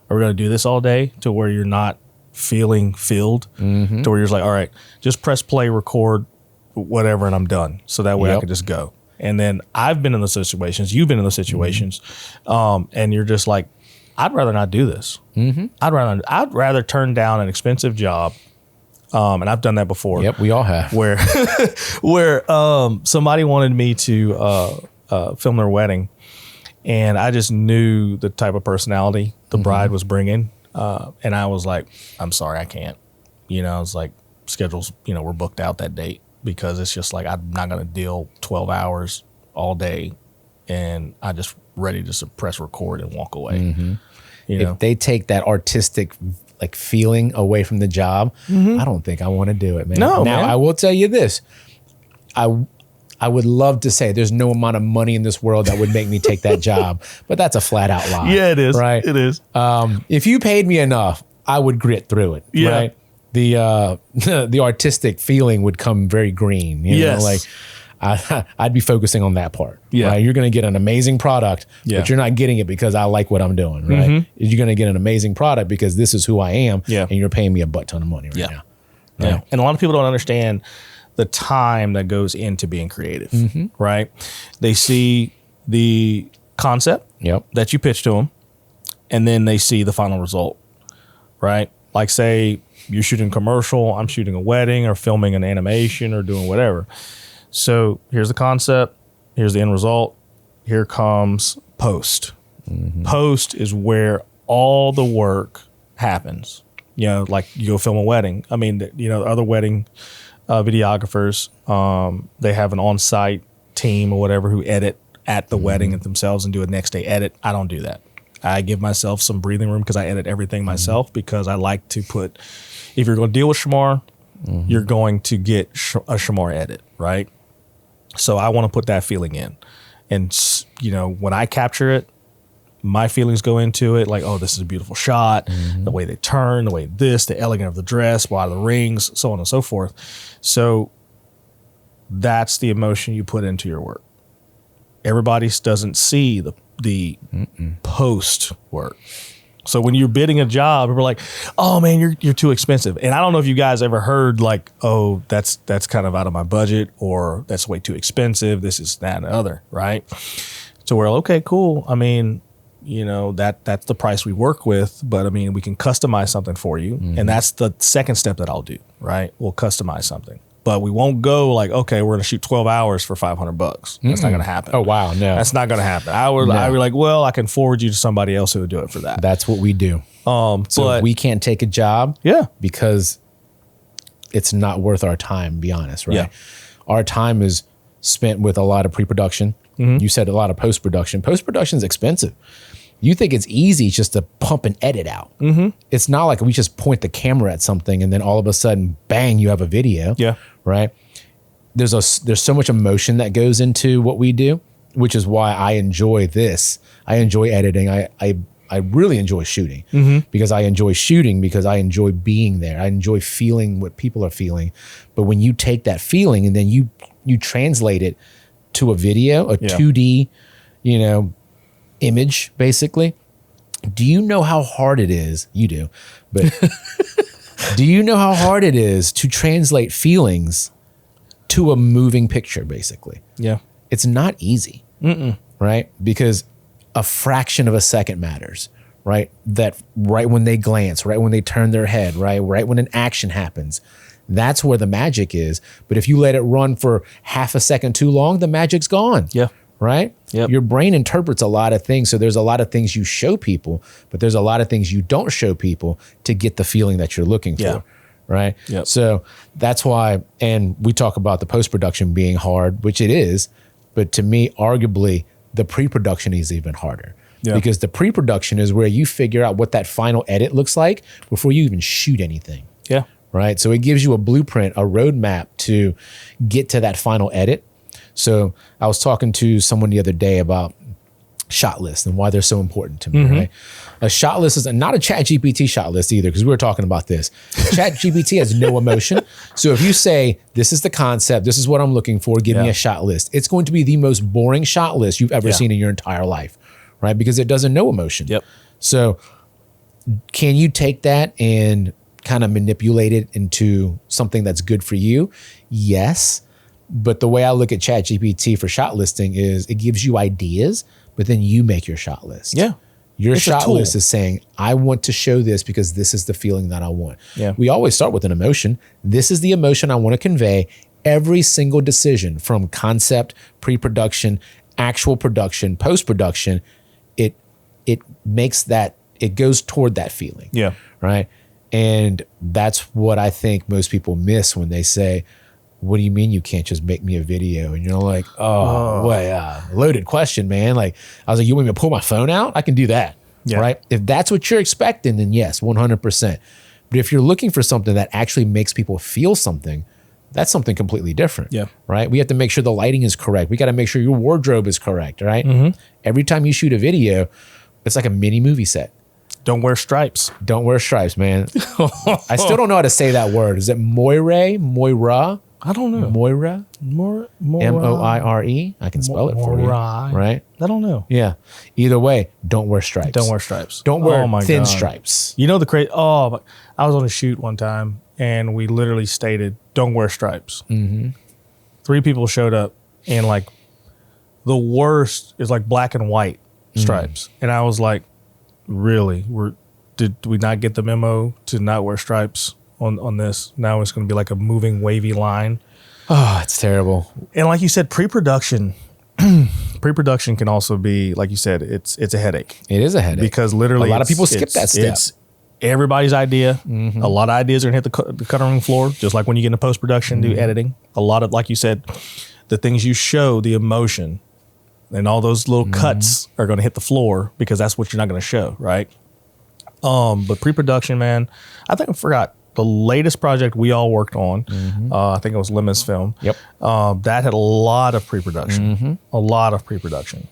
Are we going to do this all day? To where you're not feeling filled, to where you're just like, all right, just press play, record, whatever, and I'm done. So that way I can just go. And then I've been in those situations, you've been in those situations, and you're just like, I'd rather not do this. I'd rather turn down an expensive job, and I've done that before. Yep, we all have. Where somebody wanted me to film their wedding, and I just knew the type of personality the bride was bringing, and I was like, I'm sorry, I can't. You know, I was like, schedules, you know, we're booked out that date. Because it's just like, I'm not going to deal 12 hours all day, and I just ready to press record and walk away. You know? If they take that artistic like feeling away from the job, I don't think I want to do it, man. No, now, man. I will tell you this. I would love to say there's no amount of money in this world that would make me take that job, but that's a flat out lie. Yeah, it is. Right? It is. If you paid me enough, I would grit through it. Yeah. Right? The artistic feeling would come very green. You know, like I'd be focusing on that part. Yeah. Right? You're going to get an amazing product, but you're not getting it because I like what I'm doing. Right? You're going to get an amazing product because this is who I am. Yeah. And you're paying me a butt ton of money right now. Right? Yeah. And a lot of people don't understand the time that goes into being creative. Right? They see the concept that you pitch to them, and then they see the final result. Right? Like, say you're shooting a commercial, I'm shooting a wedding or filming an animation or doing whatever. So here's the concept, here's the end result, here comes post. Post is where all the work happens. You know, like you go film a wedding. I mean, you know, other wedding videographers, they have an on-site team or whatever who edit at the wedding themselves and do a next day edit. I don't do that. I give myself some breathing room because I edit everything myself, because I like to put, if you're going to deal with Shamar, you're going to get a Shamar edit, right? So I want to put that feeling in. And, you know, when I capture it, my feelings go into it. Like, oh, this is a beautiful shot. The way they turn, the way the elegance of the dress, why the rings, so on and so forth. So that's the emotion you put into your work. Everybody doesn't see the post work. So when you're bidding a job, people are like, oh man, you're too expensive. And I don't know if you guys ever heard like, oh, that's kind of out of my budget, or that's way too expensive. This is that and the other, right? So we're like, okay, cool. I mean, you know, that's the price we work with, but I mean, we can customize something for you. And that's the second step that I'll do, right? We'll customize something. But we won't go like, okay, we're going to shoot 12 hours for $500. That's not going to happen. Oh, wow. No. That's not going to happen. I would be like, well, I can forward you to somebody else who would do it for that. That's what we do. So but we can't take a job yeah, because it's not worth our time, to be honest, right? Yeah. Our time is spent with a lot of pre-production. You said a lot of post-production. Post-production is expensive. You think it's easy just to pump an edit out. It's not like we just point the camera at something and then all of a sudden, bang, you have a video. Yeah. Right. There's so much emotion that goes into what we do, which is why I enjoy this. I enjoy editing. I really enjoy shooting because I enjoy shooting because I enjoy being there. I enjoy feeling what people are feeling. But when you take that feeling and then you translate it to a video, a 2D, you know, image, basically. Do you know how hard it is? You do, but do you know how hard it is to translate feelings to a moving picture, basically? Yeah. It's not easy, right? Because a fraction of a second matters, right? That right when they glance, right when they turn their head, right when an action happens, that's where the magic is. But if you let it run for half a second too long, the magic's gone. Yeah. Right? Yep. Your brain interprets a lot of things. So there's a lot of things you show people, but there's a lot of things you don't show people to get the feeling that you're looking for. Yeah. Right? Yep. So that's why, and we talk about the post-production being hard, which it is, but to me, arguably, the pre-production is even harder. Yeah. Because the pre-production is where you figure out what that final edit looks like before you even shoot anything. Yeah. Right? So it gives you a blueprint, a roadmap to get to that final edit. So I was talking to someone the other day about shot lists and why they're so important to me, right? A shot list is not a ChatGPT shot list either, because we were talking about this. ChatGPT has no emotion. So if you say, this is the concept, this is what I'm looking for, give me a shot list, it's going to be the most boring shot list you've ever seen in your entire life, right? Because it doesn't know emotion. Yep. So can you take that and kind of manipulate it into something that's good for you? Yes. But the way I look at ChatGPT for shot listing is it gives you ideas, but then you make your shot list. Yeah. Your It's a shot tool. list is saying, I want to show this because this is the feeling that I want. Yeah. We always start with an emotion. This is the emotion I want to convey. Every single decision from concept, pre-production, actual production, post-production, it makes that, it goes toward that feeling. Yeah. Right. And that's what I think most people miss when they say, what do you mean you can't just make me a video? And you're like, loaded question, man. Like, I was like, you want me to pull my phone out? I can do that. Yeah. Right. If that's what you're expecting, then yes, 100%. But if you're looking for something that actually makes people feel something, that's something completely different. Yeah. Right. We have to make sure the lighting is correct. We got to make sure your wardrobe is correct. Right. Every time you shoot a video, it's like a mini movie set. Don't wear stripes. Don't wear stripes, man. I still don't know how to say that word. Is it Moira? I don't know. Moira? More Moire? I can spell it for you. Moira. Right? I don't know. Yeah. Either way, don't wear stripes. Don't wear stripes. Don't wear Oh my thin God. stripes. You know the crazy. Oh, I was on a shoot one time and we literally stated, "Don't wear stripes." 3 people showed up and like the worst is like black and white stripes, and I was like, "Really? Did we not get the memo to not wear stripes on this? Now it's going to be like a moving wavy line." Oh, it's terrible. And like you said, pre-production can also be, like you said, it's a headache. It is a headache. Because literally a lot of people skip that step. It's everybody's idea. A lot of ideas are going to hit the cutting room floor, just like when you get into post-production, do editing. A lot of, like you said, the things you show, the emotion, and all those little cuts are going to hit the floor because that's what you're not going to show, right? But pre-production, man, I think I forgot. The latest project we all worked on, I think it was Lemon's film. Yep. That had a lot of pre-production, a lot of pre-production.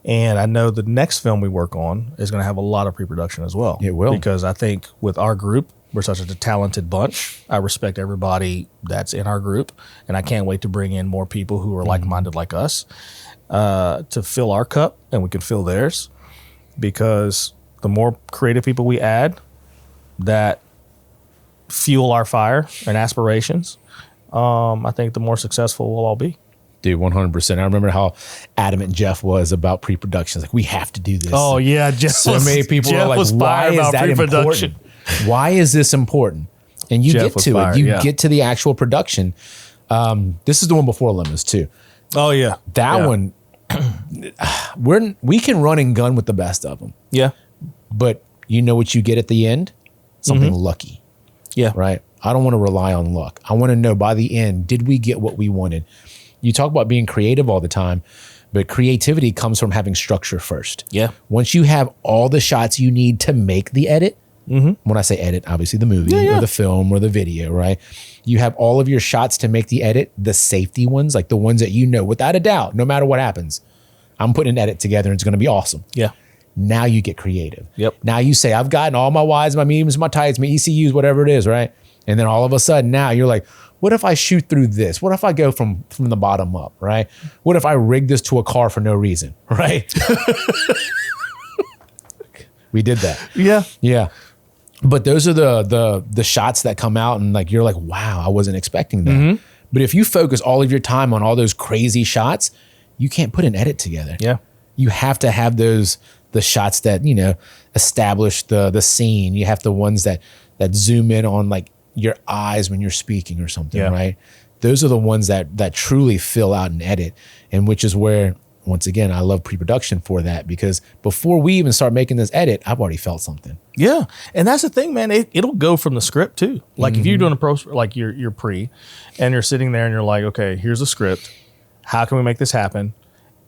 And I know the next film we work on is going to have a lot of pre-production as well. It will. Because I think with our group, we're such a talented bunch. I respect everybody that's in our group. And I can't wait to bring in more people who are like-minded like us to fill our cup, and we can fill theirs. Because the more creative people we add that fuel our fire and aspirations, I think the more successful we'll all be. Dude, 100%. I remember how adamant Jeff was about pre-production. Like, we have to do this. Oh, yeah. So many people were like, why is that important? Why is this important? And you get to it. You get to the actual production. This is the one before Lemons, too. Oh, yeah. That one, we can run and gun with the best of them. Yeah. But you know what you get at the end? Something lucky. Yeah. Right? I don't want to rely on luck. I want to know by the end, did we get what we wanted? You talk about being creative all the time, but creativity comes from having structure first. Yeah. Once you have all the shots you need to make the edit, when I say edit, obviously the movie or the film or the video, right? You have all of your shots to make the edit, the safety ones, like the ones that you know, without a doubt, no matter what happens, I'm putting an edit together and it's going to be awesome. Yeah. Now you get creative. Yep. Now you say, I've gotten all my Ys, my mediums, my tights, my ECUs, whatever it is, right? And then all of a sudden now you're like, what if I shoot through this? What if I go from the bottom up, right? What if I rig this to a car for no reason, right? We did that. Yeah. Yeah. But those are the shots that come out and like, you're like, wow, I wasn't expecting that. But if you focus all of your time on all those crazy shots, you can't put an edit together. Yeah. You have to have the shots that, you know, establish the scene. You have the ones that zoom in on like your eyes when you're speaking or something, right? Those are the ones that truly fill out an edit, and which is where, once again, I love pre-production for that, because before we even start making this edit, I've already felt something. Yeah. And that's the thing, man. It'll go from the script too. Like if you're doing a like you're pre and you're sitting there and you're like, okay, here's the script. How can we make this happen?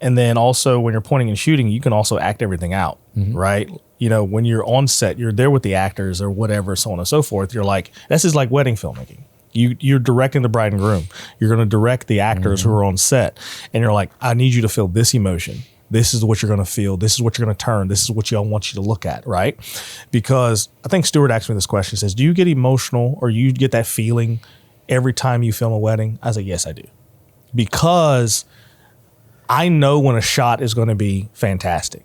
And then also when you're pointing and shooting, you can also act everything out, right? You know, when you're on set, you're there with the actors or whatever, so on and so forth. You're like, this is like wedding filmmaking. You're directing the bride and groom. You're going to direct the actors who are on set. And you're like, I need you to feel this emotion. This is what you're going to feel. This is what you're going to turn. This is what I want you to look at, right? Because I think Stuart asked me this question. He says, do you get emotional or you get that feeling every time you film a wedding? I said, yes, I do. Because I know when a shot is going to be fantastic.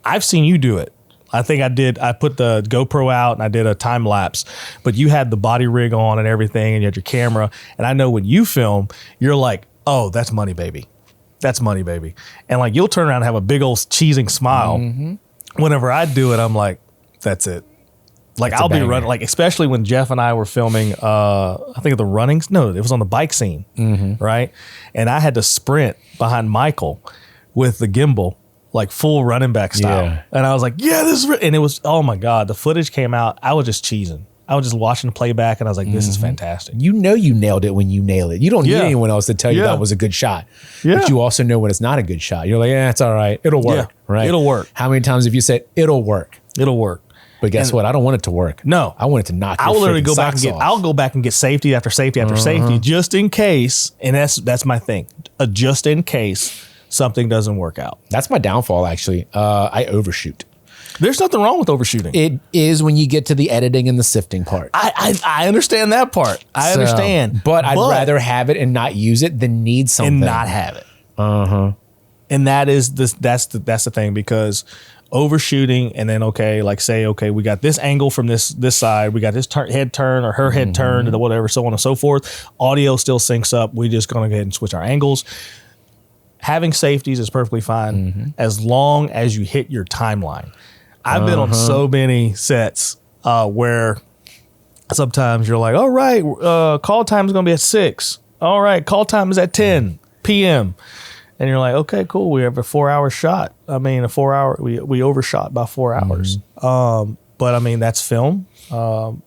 I've seen you do it. I think I put the GoPro out and I did a time lapse, but you had the body rig on and everything and you had your camera. And I know when you film, you're like, oh, that's money, baby. That's money, baby. And like, you'll turn around and have a big old cheesing smile. Whenever I do it, I'm like, that's it. Like I'll be running, like, especially when Jeff and I were filming, I think of the runnings. No, it was on the bike scene. Right. And I had to sprint behind Michael with the gimbal, like full running back style. Yeah. And I was like, yeah, this is, and it was, oh my God, the footage came out. I was just cheesing. I was just watching the playback and I was like, this is fantastic. You know, you nailed it when you nail it. You don't need anyone else to tell you that was a good shot. But you also know when it's not a good shot. You're like, yeah, it's all right. It'll work. Right. It'll work. How many times have you said it'll work? It'll work. But guess what? I don't want it to work. No. I want it to knock your freaking socks off. I'll go back and get safety after safety after safety just in case. And that's my thing. Just in case something doesn't work out. That's my downfall, actually. I overshoot. There's nothing wrong with overshooting. It is when you get to the editing and the sifting part. I understand that part. I understand. But I'd rather have it and not use it than need something. And not have it. And that's the thing, because overshooting and then, okay, like say, okay, we got this angle from this side, we got this head turn or her head turn and whatever, so on and so forth. Audio still syncs up. We just going to go ahead and switch our angles. Having safeties is perfectly fine as long as you hit your timeline. I've been on so many sets where sometimes you're like, all right, call time is going to be at 6. All right, call time is at 10 p.m. And you're like, okay, cool. We have a 4-hour shot. I mean, we overshot by 4 hours. But I mean, that's film.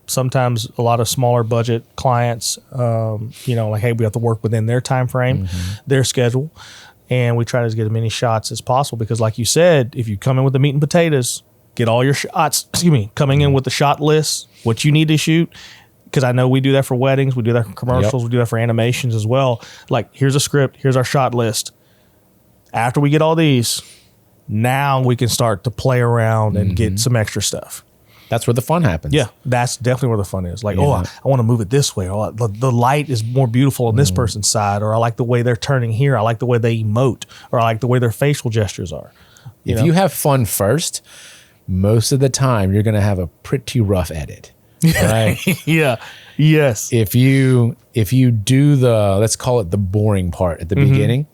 Sometimes a lot of smaller budget clients, like, hey, we have to work within their time frame, their schedule. And we try to get as many shots as possible because, like you said, if you come in with the meat and potatoes, get all your shots, coming in with the shot list, what you need to shoot. Because I know we do that for weddings. We do that for commercials. We do that for animations as well. Like, here's a script. Here's our shot list. After we get all these, now we can start to play around and get some extra stuff. That's where the fun happens. Yeah, that's definitely where the fun is. Like, I want to move it this way. Or the light is more beautiful on this person's side. Or I like the way they're turning here. I like the way they emote. Or I like the way their facial gestures are. If you have fun first, most of the time you're going to have a pretty rough edit. Right? Yeah. Yes. If you do the, let's call it the boring part at the beginning,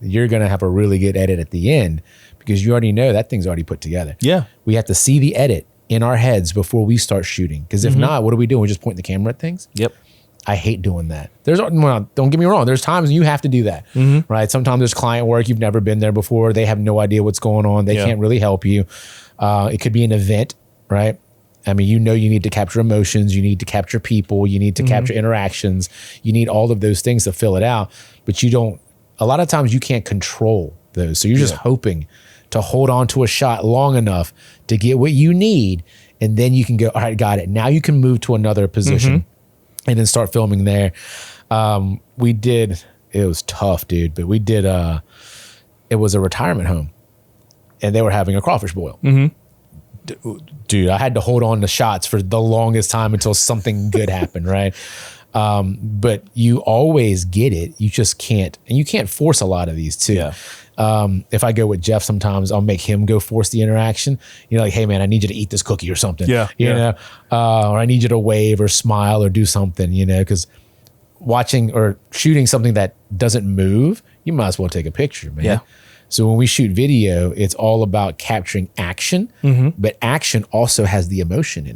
you're going to have a really good edit at the end because you already know that thing's already put together. Yeah. We have to see the edit in our heads before we start shooting. Because if not, what are we doing? We just point the camera at things. Yep. I hate doing that. Well, don't get me wrong. There's times when you have to do that, right? Sometimes there's client work. You've never been there before. They have no idea what's going on. They can't really help you. It could be an event, right? I mean, you need to capture emotions. You need to capture people. You need to capture interactions. You need all of those things to fill it out. But a lot of times you can't control those. So you're just hoping to hold on to a shot long enough to get what you need. And then you can go, all right, got it. Now you can move to another position and then start filming there. It was tough, dude, but we did, it was a retirement home and they were having a crawfish boil. Dude, I had to hold on to shots for the longest time until something good happened, right? But you always get it. You just can't, and you can't force a lot of these too. Yeah. If I go with Jeff, sometimes I'll make him go force the interaction. Like, hey man, I need you to eat this cookie or something. You know, or I need you to wave or smile or do something, because watching or shooting something that doesn't move, you might as well take a picture, man. Yeah. So when we shoot video, it's all about capturing action, but action also has the emotion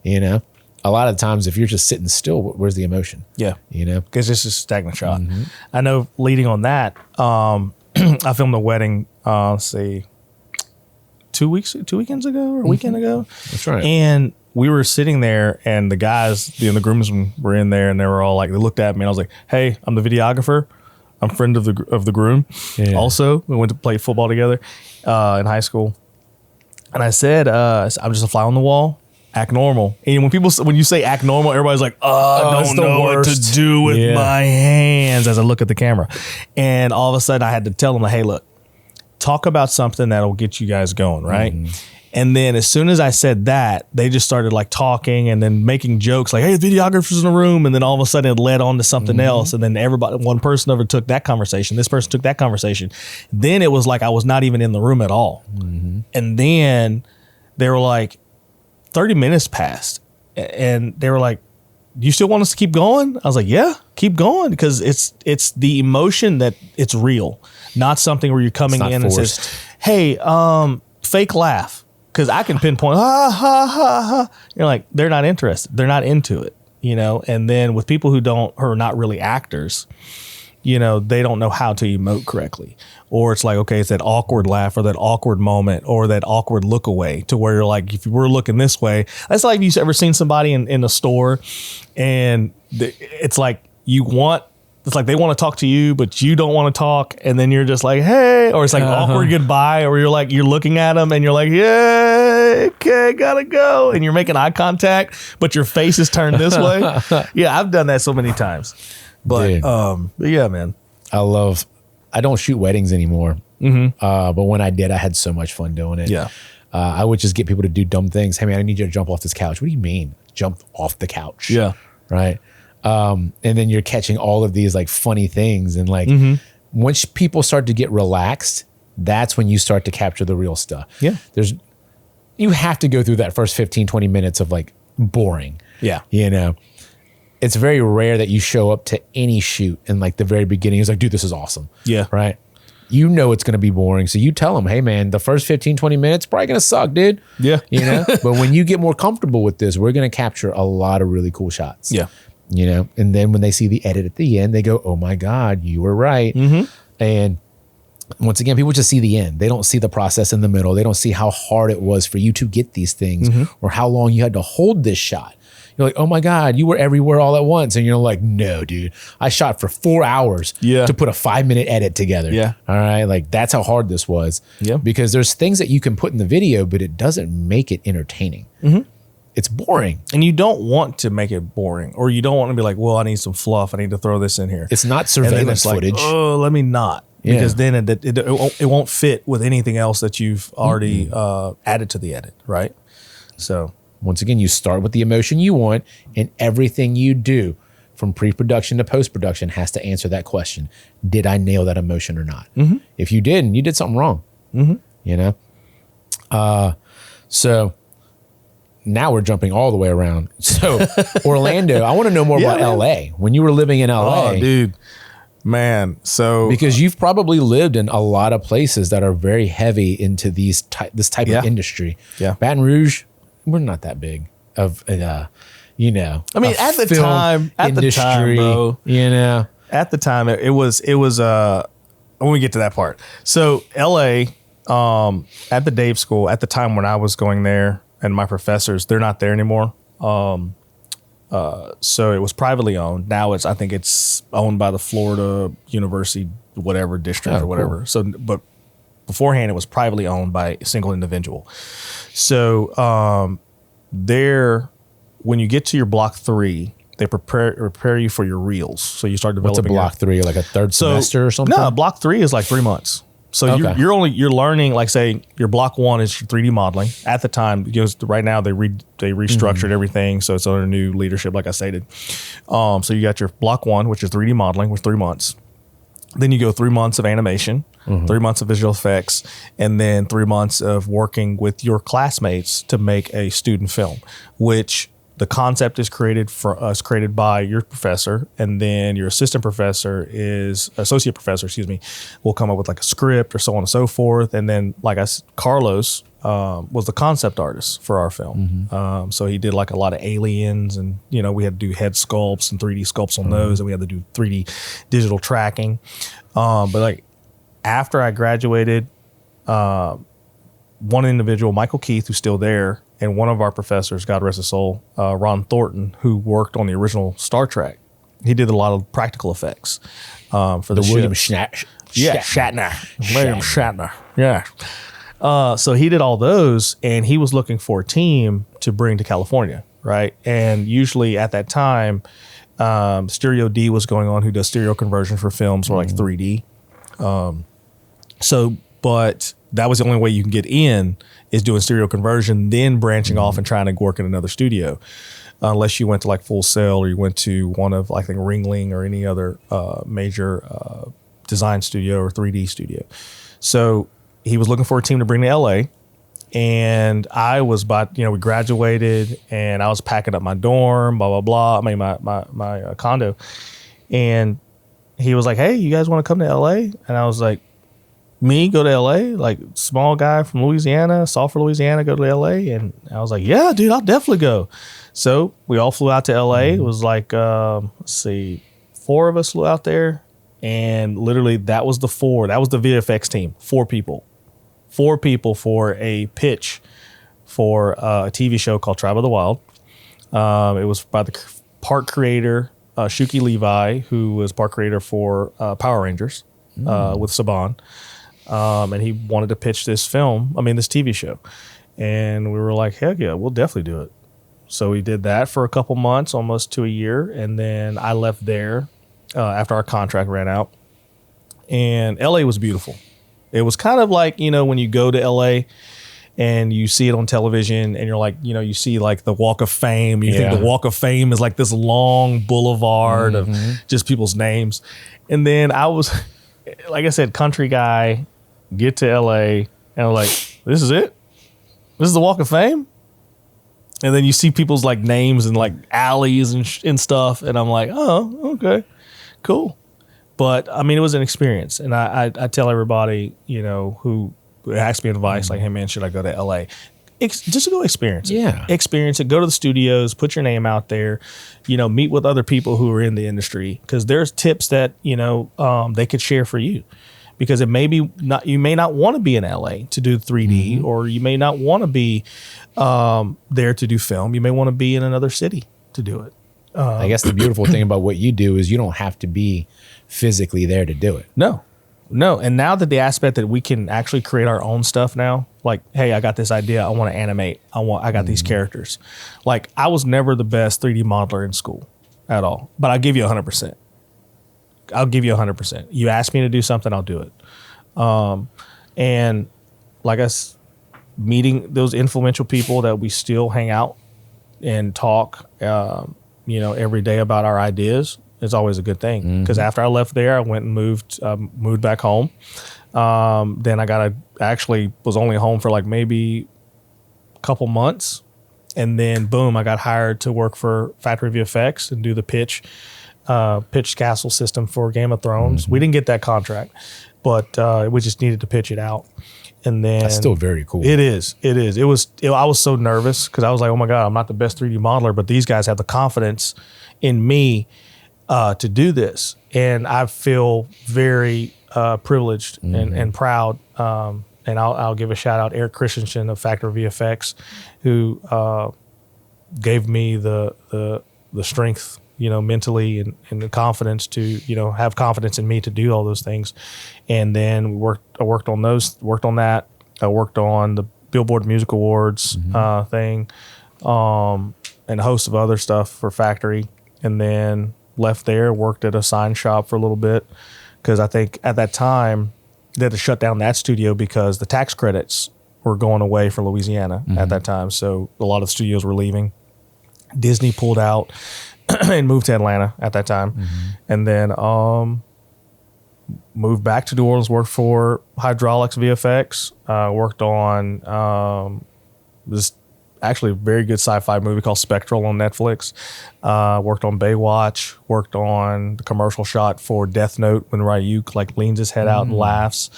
in it. A lot of times if you're just sitting still, where's the emotion? Yeah. Because this is a stagnant shot. I know leading on that, I filmed a wedding, let's see, 2 weekends ago or a weekend ago. That's right. And we were sitting there and the guys, the groomsmen were in there and they were all like, they looked at me and I was like, hey, I'm the videographer. I'm a friend of the groom. Yeah. Also, we went to play football together in high school. And I said, I'm just a fly on the wall. Act normal. And when you say act normal, everybody's like, I don't know what to do with my hands as I look at the camera. And all of a sudden I had to tell them, hey, look, talk about something that'll get you guys going, right? And then as soon as I said that, they just started like talking and then making jokes like, hey, the videographer's in the room. And then all of a sudden it led on to something else. And then one person overtook that conversation. This person took that conversation. Then it was like I was not even in the room at all. And then they were like, 30 minutes passed and they were like, do you still want us to keep going? I was like, yeah, keep going. Because it's the emotion that it's real, not something where you're coming in forced. And says, hey, fake laugh. Because I can pinpoint, ha, ha, ha, ha. You're like, they're not interested. They're not into it, And then with people who are not really actors, they don't know how to emote correctly. Or it's like, okay, it's that awkward laugh or that awkward moment or that awkward look away to where you're like, if we're looking this way, that's like if you've ever seen somebody in a store and it's like they want to talk to you, but you don't want to talk. And then you're just like, hey, or it's like awkward goodbye, or you're looking at them and you're like, yeah, okay, gotta go. And you're making eye contact, but your face is turned this way. Yeah, I've done that so many times. But, but yeah, man. I don't shoot weddings anymore. But when I did, I had so much fun doing it. Yeah. I would just get people to do dumb things. Hey man, I need you to jump off this couch. What do you mean? Jump off the couch. Yeah. Right. And then you're catching all of these like funny things. And like once people start to get relaxed, that's when you start to capture the real stuff. Yeah. You have to go through that first 15, 20 minutes of like boring. Yeah. It's very rare that you show up to any shoot and like the very beginning is like, dude, this is awesome. Yeah. Right. It's going to be boring. So you tell them, hey man, the first 15, 20 minutes probably going to suck, dude. Yeah. But when you get more comfortable with this, we're going to capture a lot of really cool shots. Yeah. And then when they see the edit at the end, they go, oh my God, you were right. And once again, people just see the end. They don't see the process in the middle. They don't see how hard it was for you to get these things or how long you had to hold this shot. You're like, oh my God, you were everywhere all at once. And you're like, no, dude, I shot for 4 hours to put a 5-minute edit together. Yeah. All right. Like that's how hard this was. Yeah. Because there's things that you can put in the video, but it doesn't make it entertaining. it's boring. And you don't want to make it boring, or you don't want to be like, well, I need some fluff. I need to throw this in here. It's not surveillance footage. Like, oh, let me not. Yeah. Because then it won't fit with anything else that you've already added to the edit, right? So once again, you start with the emotion you want, and everything you do from pre-production to post-production has to answer that question. Did I nail that emotion or not? If you didn't, you did something wrong. You know? So now we're jumping all the way around. So Orlando, I want to know more about LA. When you were living in LA. Oh, dude. Man, so because you've probably lived in a lot of places that are very heavy into this type of industry. Yeah. Baton Rouge, we're not that big of you know. I mean, at the time, bro. You know. At the time it was when we get to that part. So LA, at the Dave School, at the time when I was going there, and my professors, they're not there anymore. So it was privately owned. Now I think it's owned by the Florida University, whatever district or whatever. Cool. So, but beforehand it was privately owned by a single individual. So, there, when you get to your block 3, they prepare you for your reels. So you start developing. What's a block 3? Like a third semester or something? No, block 3 is like 3 months. So you're learning, like, say your block 1 is your 3D modeling. At the time, because right now they restructured everything, so it's under new leadership, like I stated. So you got your block 1, which is 3D modeling, with 3 months. Then you go 3 months of animation, 3 months of visual effects, and then 3 months of working with your classmates to make a student film, which the concept is created by your professor, and then your associate professor, will come up with like a script or so on and so forth. And then, like Carlos was the concept artist for our film. So he did like a lot of aliens, and we had to do head sculpts and 3D sculpts on those, and we had to do 3D digital tracking. But like after I graduated, one individual, Michael Keith, who's still there, and one of our professors, God rest his soul, Ron Thornton, who worked on the original Star Trek. He did a lot of practical effects for the William Shatner. William Shatner. Yeah. So he did all those, and he was looking for a team to bring to California, right? And usually at that time, Stereo D was going on, who does stereo conversion for films or like 3D. But that was the only way you can get in, is doing stereo conversion, then branching off and trying to work in another studio. Unless you went to like Full Sail, or you went to one of, I think, Ringling or any other major design studio or 3D studio. So he was looking for a team to bring to LA. And I was we graduated, and I was packing up my dorm, blah, blah, blah. I mean, my condo. And he was like, hey, you guys want to come to LA? And I was like, me go to LA? Like, small guy from Louisiana, Sulphur, Louisiana, go to LA? And I was like, yeah, dude, I'll definitely go. So we all flew out to LA. It was like, 4 of us flew out there. And literally that was the VFX team, 4 people. 4 people for a pitch for a TV show called Tribe of the Wild. It was by the park creator, Shuki Levi, who was park creator for Power Rangers with Saban. And he wanted to pitch this TV show. And we were like, heck yeah, we'll definitely do it. So we did that for a couple months, almost to a year. And then I left there after our contract ran out. And LA was beautiful. It was kind of like, when you go to LA and you see it on television, and you're like, you see like the Walk of Fame. You think the Walk of Fame is like this long boulevard of just people's names. And then I was, like I said, country guy, get to LA, and I'm like, this is it? This is the Walk of Fame? And then you see people's like names and like alleys and stuff. And I'm like, oh, okay, cool. But I mean, it was an experience. And I tell everybody, who asks me advice, like, hey man, should I go to LA? Just go experience it. Yeah. Experience it. Go to the studios, put your name out there, meet with other people who are in the industry. Because there's tips that, they could share for you. Because you may not want to be in LA to do 3D, or you may not want to be there to do film. You may want to be in another city to do it. I guess the beautiful thing about what you do is you don't have to be physically there to do it. No. No. And now that the aspect that we can actually create our own stuff now, like, hey, I got this idea. I want to animate. I got these characters. Like, I was never the best 3D modeler in school at all, but I'll give you 100%. I'll give you 100%. You ask me to do something, I'll do it. And like meeting those influential people that we still hang out and talk, every day about our ideas is always a good thing. Because after I left there, I went and moved back home. Then I actually was only home for like maybe a couple months. And then boom, I got hired to work for Factory VFX and do the pitch castle system for Game of Thrones. We didn't get that contract, but we just needed to pitch it out. And then that's still very cool. It is. I was so nervous because I was like, oh my God, I'm not the best 3D modeler, but these guys have the confidence in me to do this. And I feel very privileged and proud. And I'll give a shout out Eric Christensen of Factory VFX, who gave me the strength, mentally and the confidence to, have confidence in me to do all those things. And then I worked on that. I worked on the Billboard Music Awards thing, and a host of other stuff for Factory. And then left there, worked at a sign shop for a little bit, because I think at that time they had to shut down that studio because the tax credits were going away for Louisiana at that time. So a lot of studios were leaving. Disney pulled out and moved to Atlanta at that time. And then moved back to New Orleans, worked for Hydraulics VFX, worked on this actually a very good sci-fi movie called Spectral on Netflix. Worked on Baywatch, worked on the commercial shot for Death Note when Ryuk like leans his head out and laughs.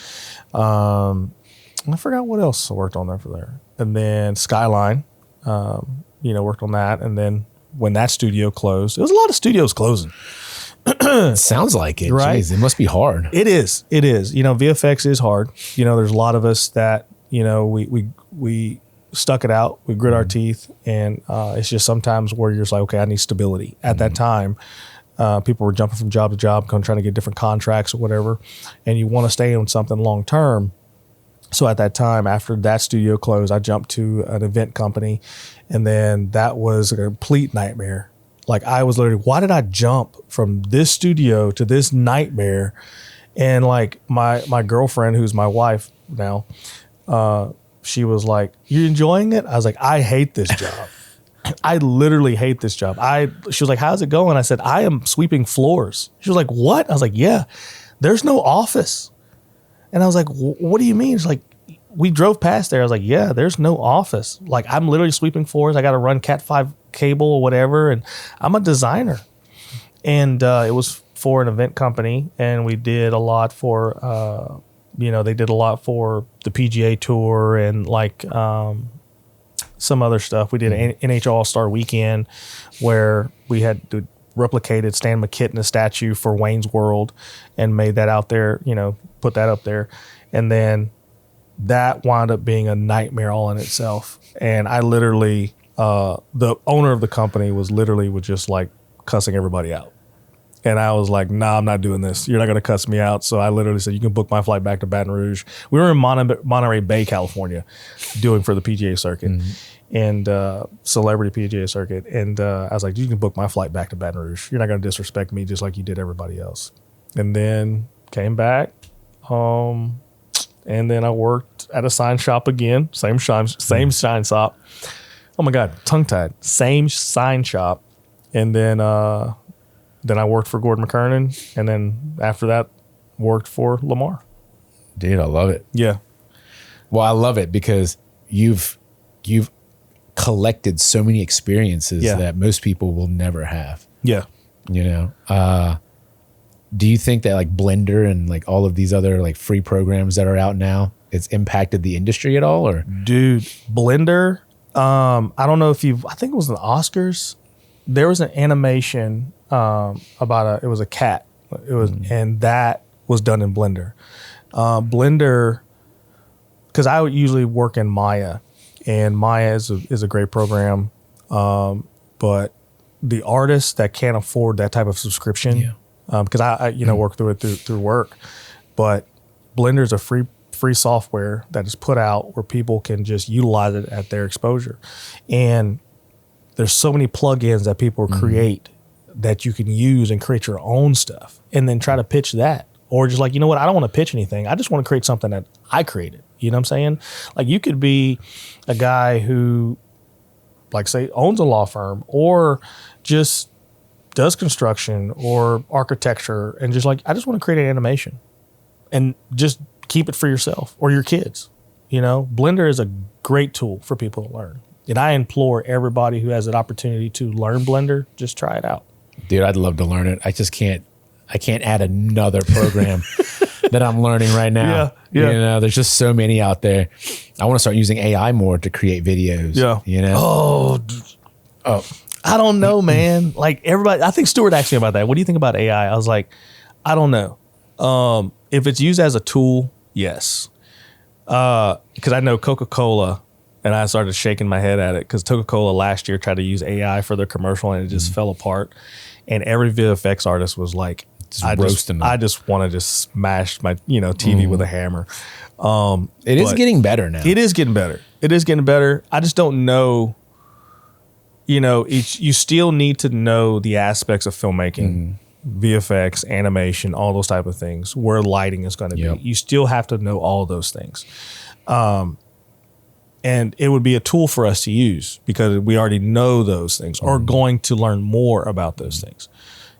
I forgot what else I worked on there for there. And then Skyline, worked on that. And then when that studio closed, there was a lot of studios closing. Sounds like it. Right? Jeez, it must be hard. It is. VFX is hard. There's a lot of us that, we stuck it out. We grit our teeth. And it's just sometimes where you're just like, okay, I need stability. At that time, people were jumping from job to job, trying to get different contracts or whatever. And you want to stay on something long term. So at that time, after that studio closed, I jumped to an event company. And then that was a complete nightmare. Like, I was literally, why did I jump from this studio to this nightmare? And like my girlfriend, who's my wife now, she was like, you enjoying it? I was like, I hate this job. I literally hate this job. She was like, how's it going? I said, I am sweeping floors. She was like, what? I was like, yeah, there's no office. And I was like, what do you mean? She's like, we drove past there. I was like, yeah, there's no office. Like, I'm literally sweeping floors. I got to run Cat 5 cable or whatever. And I'm a designer. And it was for an event company. And we did a lot for, they did a lot for the PGA Tour and like some other stuff. We did an NHL All-Star Weekend where we had replicated Stan McKitten's statue for Wayne's World and made that out there, put that up there. And then that wound up being a nightmare all in itself. And I literally, the owner of the company was just like cussing everybody out. And I was like, nah, I'm not doing this. You're not going to cuss me out. So I literally said, you can book my flight back to Baton Rouge. We were in Monterey Bay, California, doing for the PGA circuit and celebrity PGA circuit. And I was like, you can book my flight back to Baton Rouge. You're not going to disrespect me just like you did everybody else. And then came back. And then I worked at a sign shop again. Same sign shop. Oh my God, tongue-tied. Same sign shop. And then I worked for Gordon McKernan, and then after that, worked for Lamar. Dude, I love it. Yeah. Well, I love it because you've collected so many experiences that most people will never have. Yeah. Do you think that like Blender and like all of these other like free programs that are out now, it's impacted the industry at all? Or dude, Blender. I don't know if I think it was the Oscars. There was an animation it was a cat. It was, and that was done in Blender. Blender, because I would usually work in Maya, and Maya is a great program. But the artists that can't afford that type of subscription, because I work through it through work, but Blender is a free software that is put out where people can just utilize it at their exposure. And there's so many plugins that people create that you can use and create your own stuff and then try to pitch that. Or just like, you know what, I don't want to pitch anything. I just want to create something that I created. You know what I'm saying? Like you could be a guy who, like say, owns a law firm or just does construction or architecture and just like, I just want to create an animation and just keep it for yourself or your kids. You know, Blender is a great tool for people to learn. And I implore everybody who has an opportunity to learn Blender, just try it out. Dude, I'd love to learn it. I can't add another program that I'm learning right now. Yeah. You know, there's just so many out there. I want to start using AI more to create videos. Yeah. You know? Oh, I don't know, man. Like everybody, I think Stuart asked me about that. What do you think about AI? I was like, I don't know. If it's used as a tool, yes. Because I know Coca-Cola, and I started shaking my head at it because Coca-Cola last year tried to use AI for their commercial and it just fell apart. And every VFX artist was like, I just want to just smash my TV with a hammer. It is getting better now. It is getting better. I just don't know. You still need to know the aspects of filmmaking, VFX, animation, all those type of things, where lighting is going to be. You still have to know all those things. And it would be a tool for us to use because we already know those things or going to learn more about those things.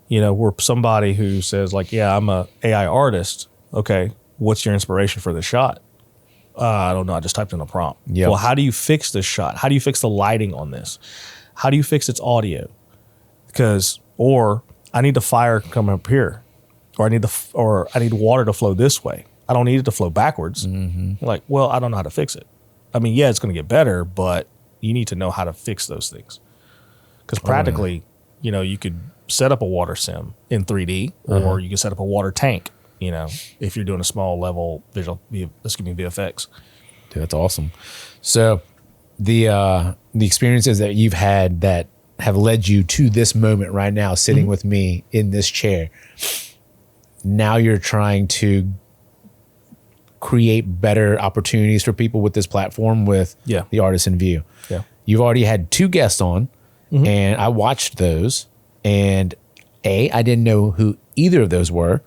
We're somebody who says like, yeah, I'm a AI artist. Okay, what's your inspiration for this shot? I don't know. I just typed in a prompt. Yep. Well, how do you fix this shot? How do you fix the lighting on this? How do you fix its audio? Or I need the fire come up here, or I need water to flow this way. I don't need it to flow backwards. Like, well, I don't know how to fix it. I mean, yeah, it's going to get better, but you need to know how to fix those things. Because practically, you could set up a water sim in 3D, or you can set up a water tank, if you're doing a small level VFX. Dude, that's awesome. So the experiences that you've had that have led you to this moment right now, sitting with me in this chair, now you're trying to create better opportunities for people with this platform with the Artisan View. Yeah. You've already had 2 guests on and I watched those and I didn't know who either of those were.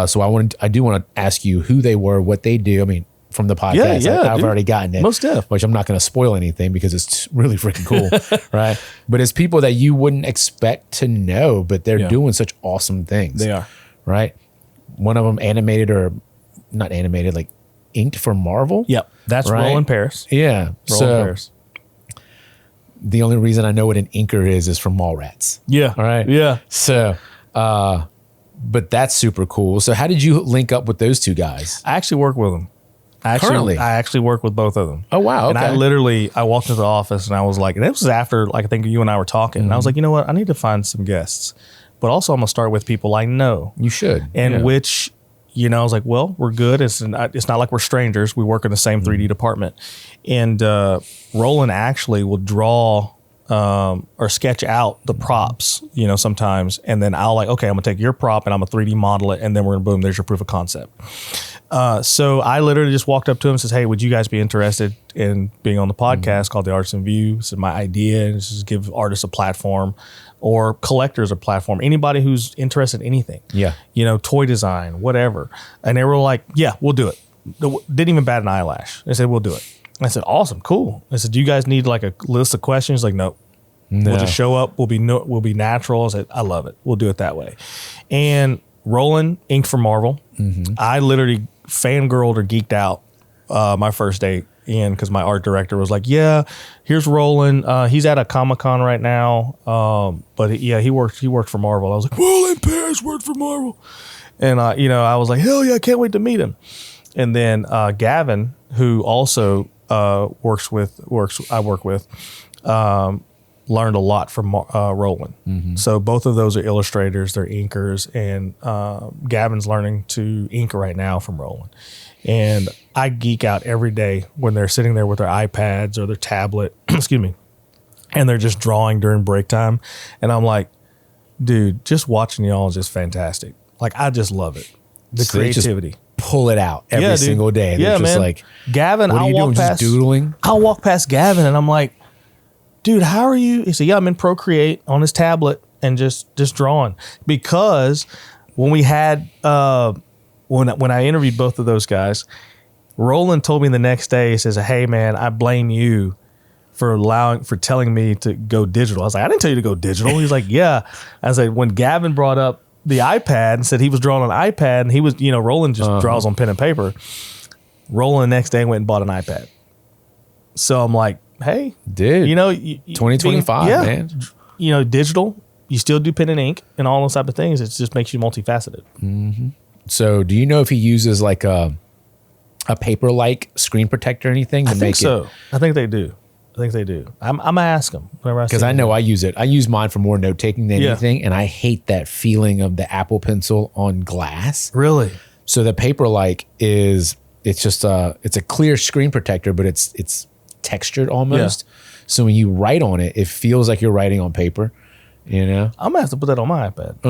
So I do want to ask you who they were, what they do. I mean, from the podcast, I've already gotten it. Most def. Which I'm not going to spoil anything because it's really freaking cool. Right. But it's people that you wouldn't expect to know, but they're doing such awesome things. They are. Right. One of them animated or not animated, like inked for Marvel. Yep. That's right? Roland Paris. Yeah. Roland Paris. The only reason I know what an inker is from Mallrats. Yeah. All right. Yeah. So, but that's super cool. So how did you link up with those 2 guys? I actually work with them. Currently? I actually work with both of them. Oh, wow. Okay. And I walked into the office and I was like, and this was after, like, I think you and I were talking. And I was like, you know what? I need to find some guests. But also I'm going to start with people I know. You should. And which, I was like, well, we're good. It's not like we're strangers. We work in the same 3D department. And Roland actually will draw or sketch out the props, sometimes. And then I'll like, okay, I'm going to take your prop and I'm going to 3D model it. And then we're going to boom, there's your proof of concept. So I literally just walked up to him and says, hey, would you guys be interested in being on the podcast called The Artisan View? This is my idea. And just give artists a platform or collectors a platform. Anybody who's interested in anything. Yeah. Toy design, whatever. And they were like, yeah, we'll do it. Didn't even bat an eyelash. They said, we'll do it. I said, awesome, cool. I said, do you guys need like a list of questions? Like, nope. No. We'll just show up. We'll be natural. I said, I love it. We'll do it that way. And Roland inked for Marvel. I literally fangirled or geeked out my first day in because my art director was like, yeah, here's Roland. He's at a Comic-Con right now. But he worked for Marvel. I was like, Roland Paris worked for Marvel. And I was like, hell yeah, I can't wait to meet him. And then Gavin, who also I work with, learned a lot from Roland. So both of those are illustrators, they're inkers, and Gavin's learning to ink right now from Roland. And I geek out every day when they're sitting there with their iPads or their tablet, excuse me, and they're just drawing during break time. And I'm like, dude, just watching y'all is just fantastic. Like, I just love it. The creativity. pull it out every single day. Yeah, They're just man. like, Gavin, what are you doing? Just doodling? I'll walk past Gavin and I'm like, dude, how are you? He said, yeah, I'm in Procreate on his tablet and just drawing. Because when we had, when I interviewed both of those guys, Roland told me the next day, he says, hey man, I blame you for telling me to go digital. I was like, I didn't tell you to go digital. He's like, yeah. I said, when Gavin brought up the iPad and said he was drawing on an iPad, and he was, Roland just draws on pen and paper. Roland the next day went and bought an iPad. So I'm like, hey, dude, 2025, man. Digital, you still do pen and ink and all those type of things. It just makes you multifaceted. Mm-hmm. So do you know if he uses like a paper-like screen protector or anything to make it? I think they do. I'm gonna ask him because I know I use it. I use mine for more note taking than anything, and I hate that feeling of the Apple Pencil on glass. Really? So the paper-like it's just it's a clear screen protector, but it's textured almost. Yeah. So when you write on it, it feels like you're writing on paper. I'm gonna have to put that on my iPad.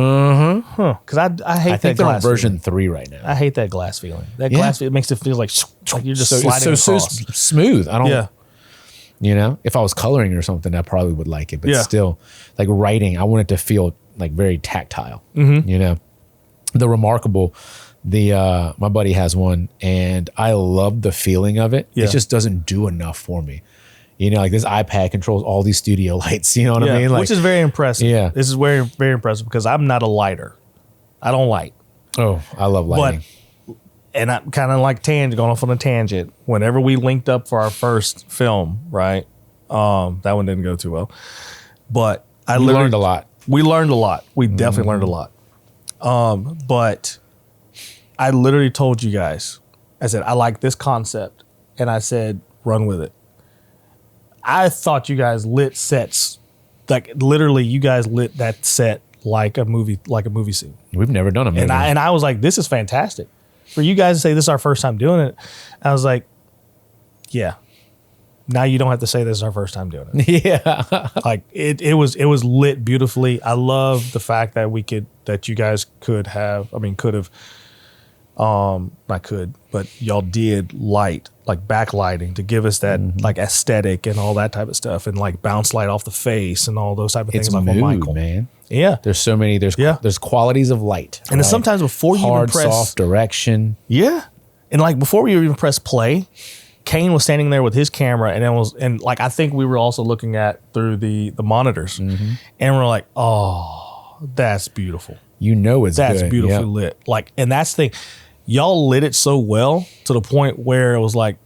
Because I hate. I think they're on version 3 right now. I hate that glass feeling. That glass feeling makes it feel like you're just sliding across. So smooth. I don't. Yeah. If I was coloring or something, I probably would like it. But still, like writing, I want it to feel like very tactile. Mm-hmm. The Remarkable, my buddy has one, and I love the feeling of it. Yeah. It just doesn't do enough for me. Like this iPad controls all these studio lights. You know what I mean? Like, which is very impressive. Yeah. This is very, very impressive because I'm not a lighter. I don't light. Oh, I love lighting. And I'm kind of like going off on a tangent. Whenever we linked up for our first film, right? That one didn't go too well. But we learned a lot. We learned a lot. We definitely learned a lot. But I literally told you guys, I said, I like this concept. And I said, run with it. I thought you guys lit sets, like literally you guys lit that set like a movie scene. We've never done a movie. And I was like, this is fantastic. For you guys to say this is our first time doing it, I was like, yeah. Now you don't have to say this is our first time doing it. Yeah. Like it was lit beautifully. I love the fact that you guys could have, but y'all did light, like backlighting to give us that like aesthetic and all that type of stuff, and like bounce light off the face and all those type of things. It's like mood, Michael, man. Yeah. There's so many, there's qualities of light. And then sometimes before you hard, even press soft direction. Yeah. And like before we even press play, Kane was standing there with his camera, and I think we were also looking at through the monitors, and we're like, oh, that's beautiful. That's beautifully lit. Like, and that's the thing. Y'all lit it so well to the point where it was like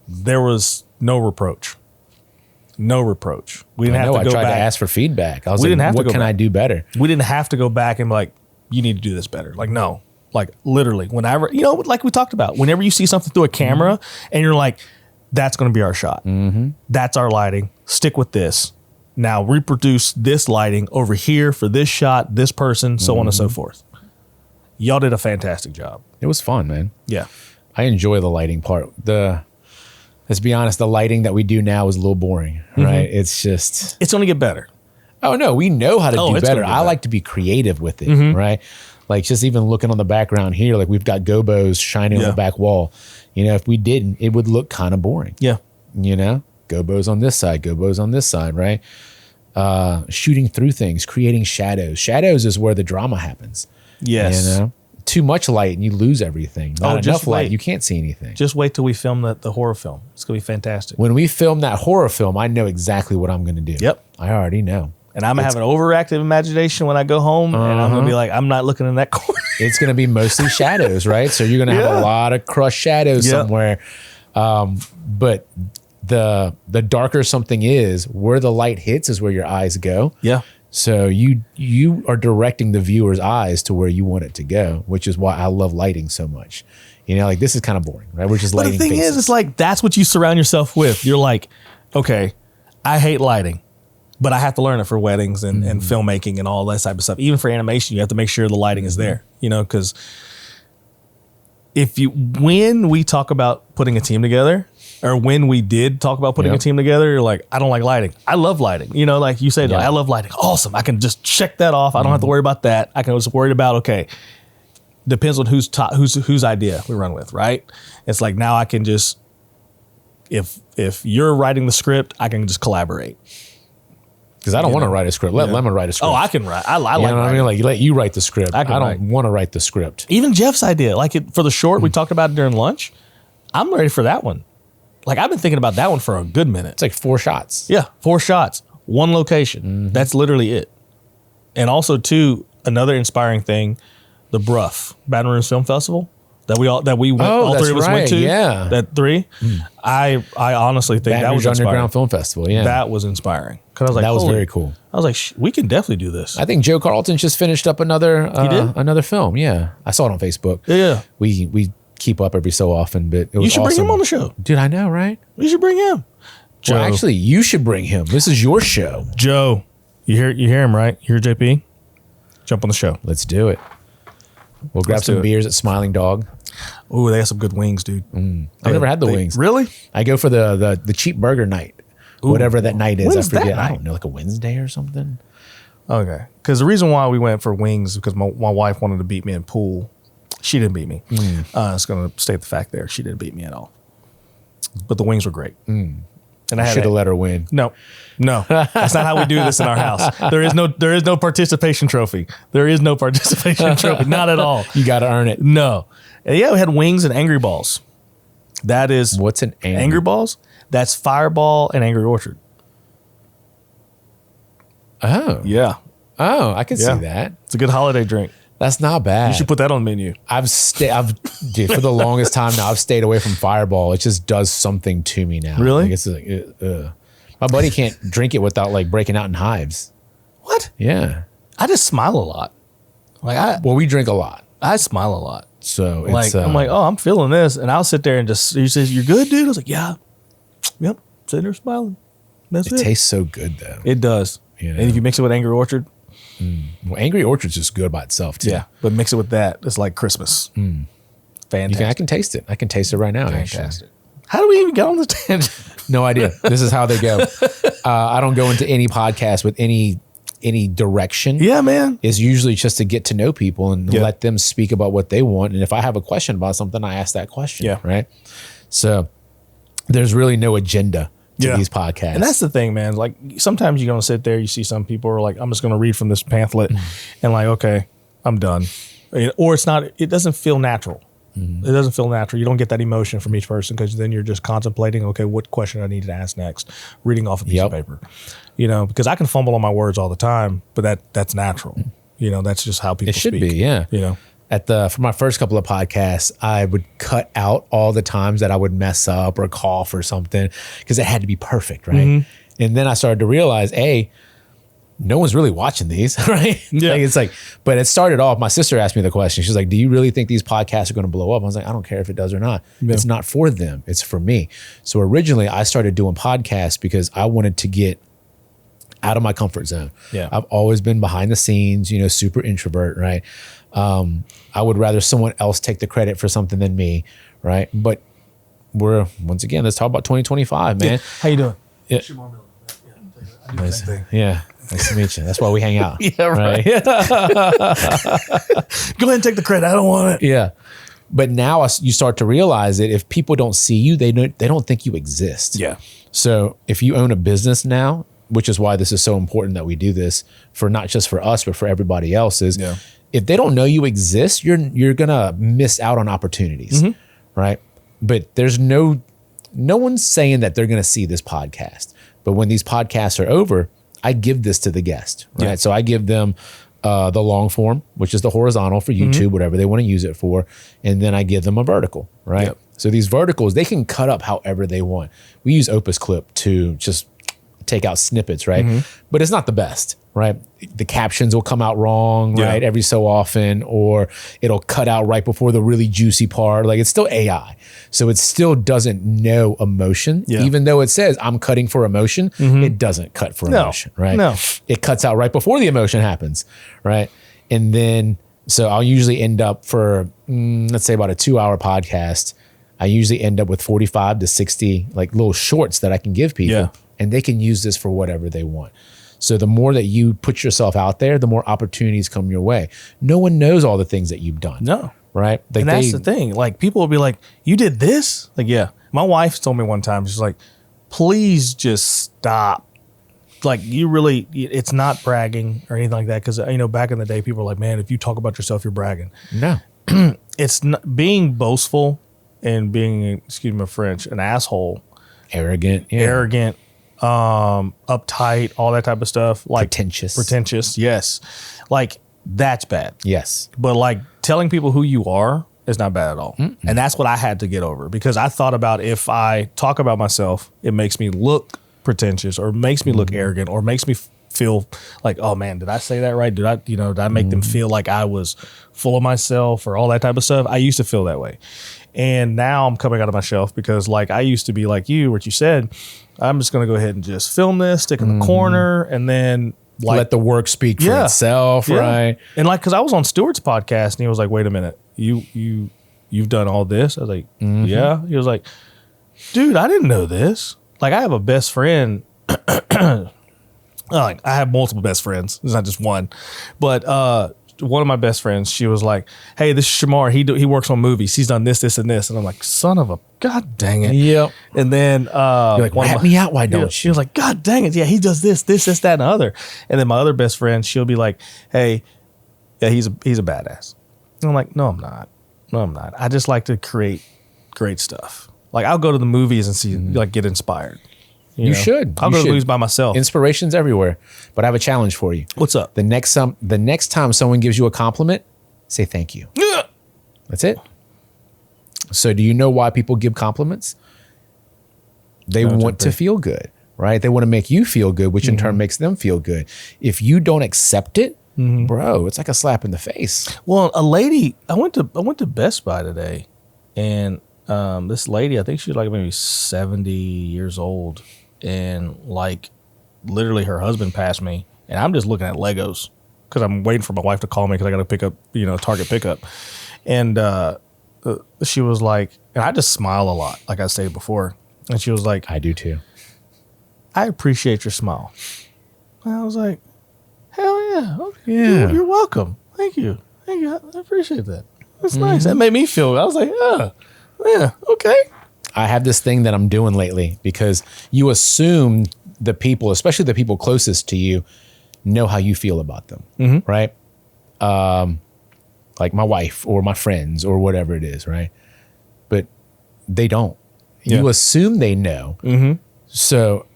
there was no reproach. No reproach. We didn't have to go back. I tried to ask for feedback. I was like, what can I do better? We didn't have to go back and be like, you need to do this better. Like, no. Like literally, whenever, like we talked about, whenever you see something through a camera and you're like, that's going to be our shot. That's our lighting. Stick with this. Now reproduce this lighting over here for this shot, this person, so on and so forth. Y'all did a fantastic job. It was fun, man. Yeah. I enjoy the lighting part. Let's be honest, the lighting that we do now is a little boring, right? It's going to get better. Oh no, we know how to do better. I like to be creative with it, right? Like just even looking on the background here, like we've got gobos shining on the back wall. If we didn't, it would look kind of boring. Yeah. Gobos on this side, right? Shooting through things, creating shadows. Shadows is where the drama happens. Yes. Too much light and you lose everything. Not enough light, you can't see anything. Just wait till we film the horror film. It's going to be fantastic. When we film that horror film, I know exactly what I'm going to do. Yep. I already know. And I'm going to have an overactive imagination when I go home, and I'm going to be like, I'm not looking in that corner. It's going to be mostly shadows, right? So you're going to have a lot of crushed shadows somewhere. But the darker something is, where the light hits is where your eyes go. Yeah. So you are directing the viewer's eyes to where you want it to go, which is why I love lighting so much. Like this is kind of boring, right? We're just lighting faces. But the thing is, it's like that's what you surround yourself with. You're like, okay, I hate lighting, but I have to learn it for weddings and filmmaking and all that type of stuff. Even for animation, you have to make sure the lighting is there, because when we talk about putting a team together, or when we did talk about putting a team together, you're like, I don't like lighting. I love lighting. Like you said, I love lighting. Awesome. I can just check that off. I don't have to worry about that. I can just worry about, okay, Depends on whose idea we run with, right? It's like now I can just, if you're writing the script, I can just collaborate. Because I don't want to write a script. Let Lemon write a script. Oh, I can write. I like you know what writing. I mean? Like, let you write the script. I write. don't want to write the script. Even Jeff's idea, like for the short we talked about during lunch, I'm ready for that one. Like I've been thinking about that one for a good minute. It's like 4 shots. Yeah, 4 shots, 1 location. That's literally it. And also, too, another inspiring thing, the BRUF, Baton Rouge Film Festival, that we went, all 3 of us went to. Yeah, that 3. I honestly think Baton that was Rouge inspiring. Underground Film Festival. Yeah, That was inspiring. Because I was like, that was very cool. I was like, we can definitely do this. I think Joe Carlton just finished up another film. Yeah, I saw it on Facebook. Yeah. We keep up every so often, but it was You should bring awesome. him on the show. Dude, I know, right? You should bring him. Joe. Well, actually, you should bring him. This is your show. Joe, you hear him, right? You hear JP? Jump on the show. Let's do it. We'll grab some beers at Smiling Dog. Ooh, they got some good wings, dude. I've never had the wings. Really? I go for the cheap burger night. Whatever that night is. When I is that forget. I night? don't know, like a Wednesday or something. Okay. Because the reason why we went for wings is because my wife wanted to beat me in pool. She didn't beat me. It's going to state the fact there. She didn't beat me at all. But the wings were great. And I Should have let her win. No, that's not how we do this in our house. There is no participation trophy. There is no participation trophy. Not at all. You got to earn it. No. And yeah, we had wings and Angry Balls. That is What's an Angry Balls? That's Fireball and Angry Orchard. Oh. Yeah. Oh, I can see that. It's a good holiday drink. That's not bad. You should put that on the menu. Dude, for the longest time now, I've stayed away from Fireball. It just does something to me now. Really? Like it's like, my buddy can't drink it without like breaking out in hives. What? Yeah. I just smile a lot. Well, we drink a lot. I smile a lot. So Like it's, I'm like, oh, I'm feeling this, and I'll sit there and just. He says, "You're good, dude." I was like, "Yeah, yep." Sitting there smiling. That's it. it tastes so good though. It does. You know? And if you mix it with Angry Orchard, Well, Angry Orchard's just good by itself too. but mix it with that, it's like Christmas. Fantastic. I can taste it. I can taste it right now. Fantastic. How do we even get on this tangent? Actually. No idea. This is how they go. I don't go into any podcast with any direction. Yeah, man. Is usually just to get to know people and Yeah. let them speak about what they want. And if I have a question about something, I ask that question. Yeah. Right. So there's really no agenda to these podcasts. And that's the thing, man. Like sometimes you're gonna sit there, you see some people are like, I'm just gonna read from this pamphlet and like, okay, I'm done. Or it doesn't feel natural. It doesn't feel natural. You don't get that emotion from each person because then you're just contemplating, okay, what question I need to ask next, reading off a piece of paper. Because I can fumble on my words all the time, but that's natural. That's just how people speak. It should be, yeah. For my first couple of podcasts, I would cut out all the times that I would mess up or cough or something because it had to be perfect, right? And then I started to realize, no one's really watching these, right? Yeah. But it started off, my sister asked me the question. She's like, do you really think these podcasts are going to blow up? I was like, I don't care if it does or not. Yeah. It's not for them. It's for me. So originally I started doing podcasts because I wanted to get out of my comfort zone. Yeah. I've always been behind the scenes, super introvert, right? I would rather someone else take the credit for something than me, right? But once again, let's talk about 2025, man. Yeah. How you doing? Yeah. Shamar Milton. Nice. Yeah. Nice to meet you. That's why we hang out. Yeah, right. Go ahead and take the credit. I don't want it. Yeah. But now you start to realize that if people don't see you, they don't think you exist. Yeah. So if you own a business now, which is why this is so important that we do this for not just for us, but for everybody else, is if they don't know you exist, you're gonna miss out on opportunities, right? But there's no one's saying that they're gonna see this podcast. But when these podcasts are over, I give this to the guest, right? Yeah. So I give them the long form, which is the horizontal for YouTube, whatever they want to use it for. And then I give them a vertical, right? Yep. So these verticals, they can cut up however they want. We use Opus Clip to just take out snippets, right? But it's not the best, right? The captions will come out wrong, right? Every so often, or it'll cut out right before the really juicy part. Like it's still AI. So it still doesn't know emotion. Even though it says I'm cutting for emotion, it doesn't cut for emotion, right? No. It cuts out right before the emotion happens, right? And then, so I'll usually end up for, let's say about a 2-hour podcast, I usually end up with 45 to 60 like little shorts that I can give people and they can use this for whatever they want. So the more that you put yourself out there, the more opportunities come your way. No one knows all the things that you've done. No. Right? Like And that's the thing. Like, people will be like, you did this? Like, yeah. My wife told me one time, she's like, please just stop. Like, you really, it's not bragging or anything like that. Because, you know, back in the day, people were like, man, if you talk about yourself, you're bragging. No. It's not being boastful and being, excuse my French, an asshole. Arrogant. Yeah. Arrogant, uptight, all that type of stuff. Like pretentious. Yes. Like, that's bad. Yes. But like, telling people who you are is not bad at all. And that's what I had to get over, because I thought about, if I talk about myself, it makes me look pretentious, or makes me look arrogant, or makes me feel like, oh man, did I say that right? Did I make them feel like I was full of myself, or all that type of stuff? I used to feel that way. And now I'm coming out of my shelf, because like, I used to be like you, what you said, I'm just going to go ahead and just film this, stick in the corner, and then like, let the work speak for itself, right? And like, because I was on Stewart's podcast, and he was like, wait a minute, you've done all this? I was like, yeah. He was like, dude, I didn't know this. Like, I have a best friend. Like, I have multiple best friends. It's not just one. But one of my best friends, she was like, hey, this is Shamar. He works on movies. He's done this, this, and this. And I'm like, son of a, God dang it. Yep. And then you're like, rat me out, why don't you? She was like, God dang it. Yeah, he does this, that, and the other. And then my other best friend, she'll be like, hey, yeah, he's a badass. And I'm like, no, I'm not. I just like to create great stuff. Like, I'll go to the movies and see, like, get inspired. You know? Should. I'll go to the movies by myself. Inspiration's everywhere. But I have a challenge for you. What's up? The next time someone gives you a compliment, say thank you. That's it. So do you know why people give compliments? They want to feel good, right? They want to make you feel good, which in turn makes them feel good. If you don't accept it, bro, it's like a slap in the face. Well, a lady, I went to Best Buy today, and this lady, I think she's like maybe 70 years old, and like, literally her husband passed me, and I'm just looking at Legos because I'm waiting for my wife to call me, because I got to pick up, Target pickup. And she was like, and I just smile a lot, like I said before. And she was like, I do too. I appreciate your smile. And I was like, hell yeah. Okay. Yeah. You're welcome. Thank you. I appreciate that. That's nice. That made me feel, I was like, yeah, okay. I have this thing that I'm doing lately, because you assume the people, especially the people closest to you, know how you feel about them, right? Like my wife or my friends or whatever it is, right? But they don't. Yeah. You assume they know. So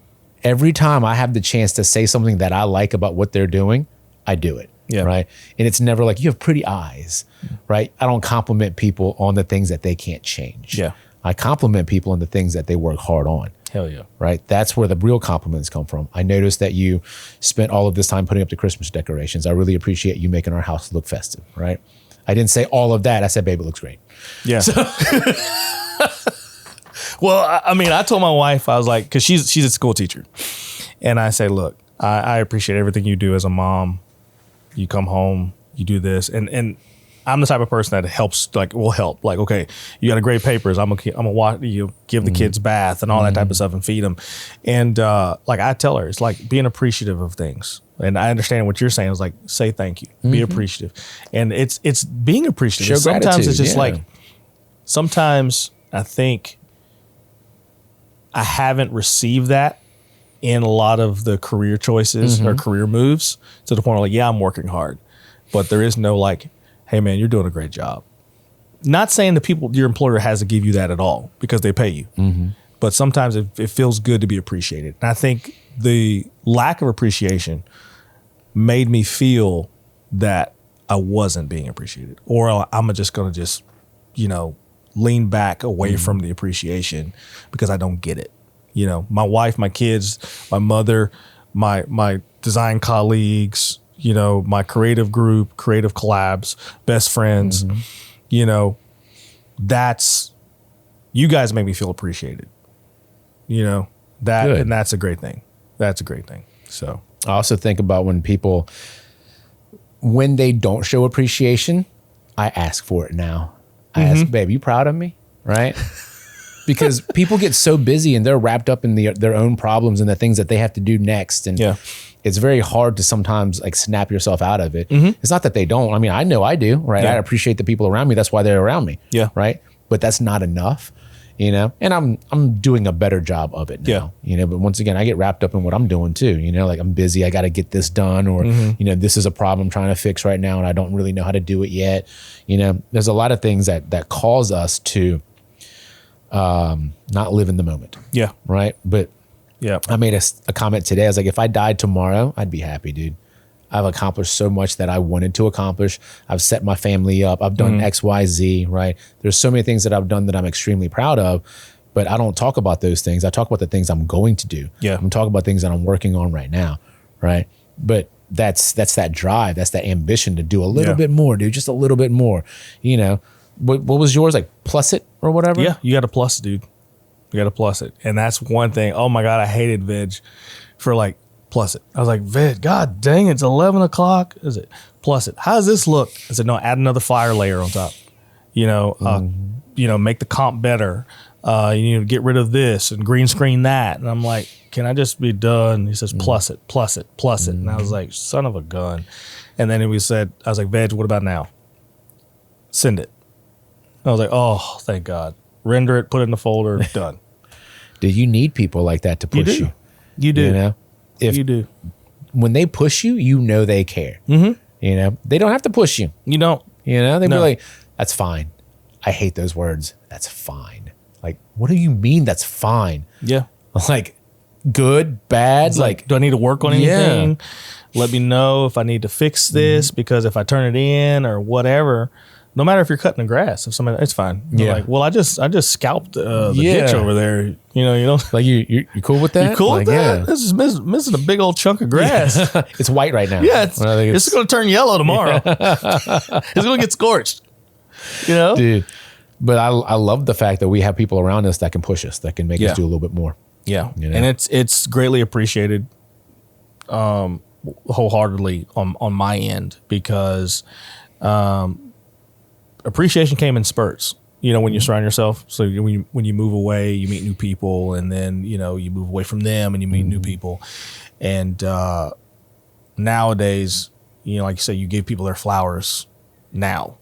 every time I have the chance to say something that I like about what they're doing, I do it. Yeah. Right. And it's never like, you have pretty eyes, right? I don't compliment people on the things that they can't change. Yeah. I compliment people on the things that they work hard on. Hell yeah. Right. That's where the real compliments come from. I noticed that you spent all of this time putting up the Christmas decorations. I really appreciate you making our house look festive. Right. I didn't say all of that. I said, babe, it looks great. Yeah. So well, I mean, I told my wife, I was like, because she's a school teacher. And I say, look, I appreciate everything you do as a mom. You come home, you do this. And I'm the type of person that helps, like, will help. Like, okay, you got to grade papers. I'm gonna watch you, give the kids bath and all that type of stuff and feed them. And like, I tell her, it's like being appreciative of things. And I understand what you're saying. It's like, say thank you, be appreciative. And it's being appreciative. Show sometimes gratitude, it's just like, sometimes I think I haven't received that in a lot of the career choices or career moves, to the point where, like, yeah, I'm working hard, but there is no like, hey man, you're doing a great job. Not saying the people, your employer has to give you that at all, because they pay you. But sometimes it feels good to be appreciated. And I think the lack of appreciation made me feel that I wasn't being appreciated, or I'm just going to just, lean back away from the appreciation because I don't get it. My wife, my kids, my mother, my design colleagues, my creative group, creative collabs, best friends, that's, you guys make me feel appreciated, that, Good. and that's a great thing. That's a great thing. So I also think about when they don't show appreciation, I ask for it now. I ask, babe, you proud of me? Right? Because people get so busy and they're wrapped up in their own problems and the things that they have to do next. And it's very hard to sometimes like snap yourself out of it. It's not that they don't. I mean, I know I do, right? I appreciate the people around me. That's why they're around me. Yeah. Right. But that's not enough, you know, and I'm doing a better job of it now, you know, but once again, I get wrapped up in what I'm doing too, you know, like I'm busy, I got to get this done, or, you know, this is a problem I'm trying to fix right now and I don't really know how to do it yet. You know, there's a lot of things that cause us to not live in the moment. Yeah. Right. But I made a comment today. I was like, if I died tomorrow, I'd be happy, dude. I've accomplished so much that I wanted to accomplish. I've set my family up. I've done X, Y, Z, right? There's so many things that I've done that I'm extremely proud of, but I don't talk about those things. I talk about the things I'm going to do. I'm talking about things that I'm working on right now, right? But that's that drive. That's that ambition to do a little bit more, dude, just a little bit more, you know? What was yours? Like plus it or whatever? Yeah, you got to plus it, dude. You got to plus it. And that's one thing. Oh my God, I hated Veg for like, plus it. I was like, Veg, God dang, it's 11 o'clock. Is it? Plus it. How does this look? I said, no, add another flyer layer on top. You know, make the comp better. You need to get rid of this and green screen that. And I'm like, can I just be done? He says, plus it, plus it, plus it. And I was like, son of a gun. And then I was like, Veg, what about now? Send it. I was like, oh, thank God. Render it, put it in the folder, done. Do you need people like that to push you? You do. You know? If you do. When they push you, you know they care. You know, they don't have to push you. You don't. You know, they'd be like, that's fine. I hate those words. That's fine. Like, what do you mean that's fine? Yeah. Like, good, bad? Like, do I need to work on anything? Let me know if I need to fix this, because if I turn it in or whatever, no matter if you're cutting the grass, if somebody, it's fine. They're like, well, I just scalped the ditch over there. You know, like you cool with that? You cool like, with that? This is missing a big old chunk of grass. It's white right now. Yeah, it's going to turn yellow tomorrow. It's going to get scorched. You know, dude. But I love the fact that we have people around us that can push us, that can make us do a little bit more. Yeah, you know? And it's greatly appreciated, wholeheartedly on my end, because appreciation came in spurts. You know, when you surround yourself. So when you move away, you meet new people, and then, you know, you move away from them and you meet new people. And nowadays, you know, like you said, you give people their flowers now.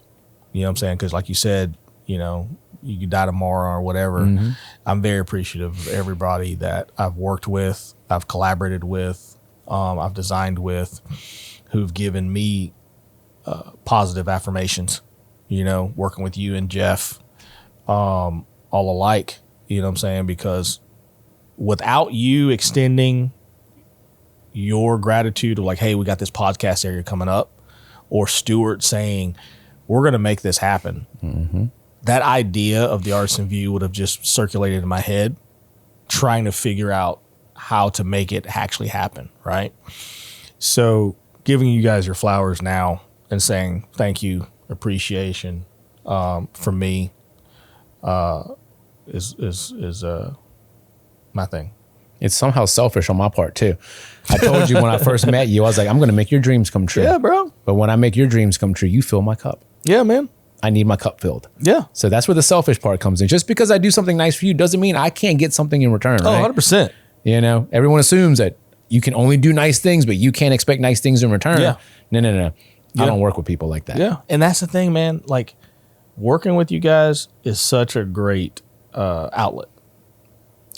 You know what I'm saying? Because like you said, you know, you could die tomorrow or whatever. I'm very appreciative of everybody that I've worked with, I've collaborated with, I've designed with, who've given me positive affirmations. You know, working with you and Jeff, all alike, you know what I'm saying? Because without you extending your gratitude of like, hey, we got this podcast area coming up, or Stuart saying, we're going to make this happen. That idea of the Artisan View would have just circulated in my head, trying to figure out how to make it actually happen. Right. So giving you guys your flowers now and saying, thank you, appreciation from me is my thing. It's somehow selfish on my part too. I told you when I first met you, I was like, I'm going to make your dreams come true. Yeah, bro. But when I make your dreams come true, you fill my cup. Yeah, man. I need my cup filled. Yeah. So that's where the selfish part comes in. Just because I do something nice for you doesn't mean I can't get something in return. Oh, right? 100%. You know, everyone assumes that you can only do nice things, but you can't expect nice things in return. Yeah. No. I don't work with people like that. Yeah. And that's the thing, man. Like, working with you guys is such a great outlet.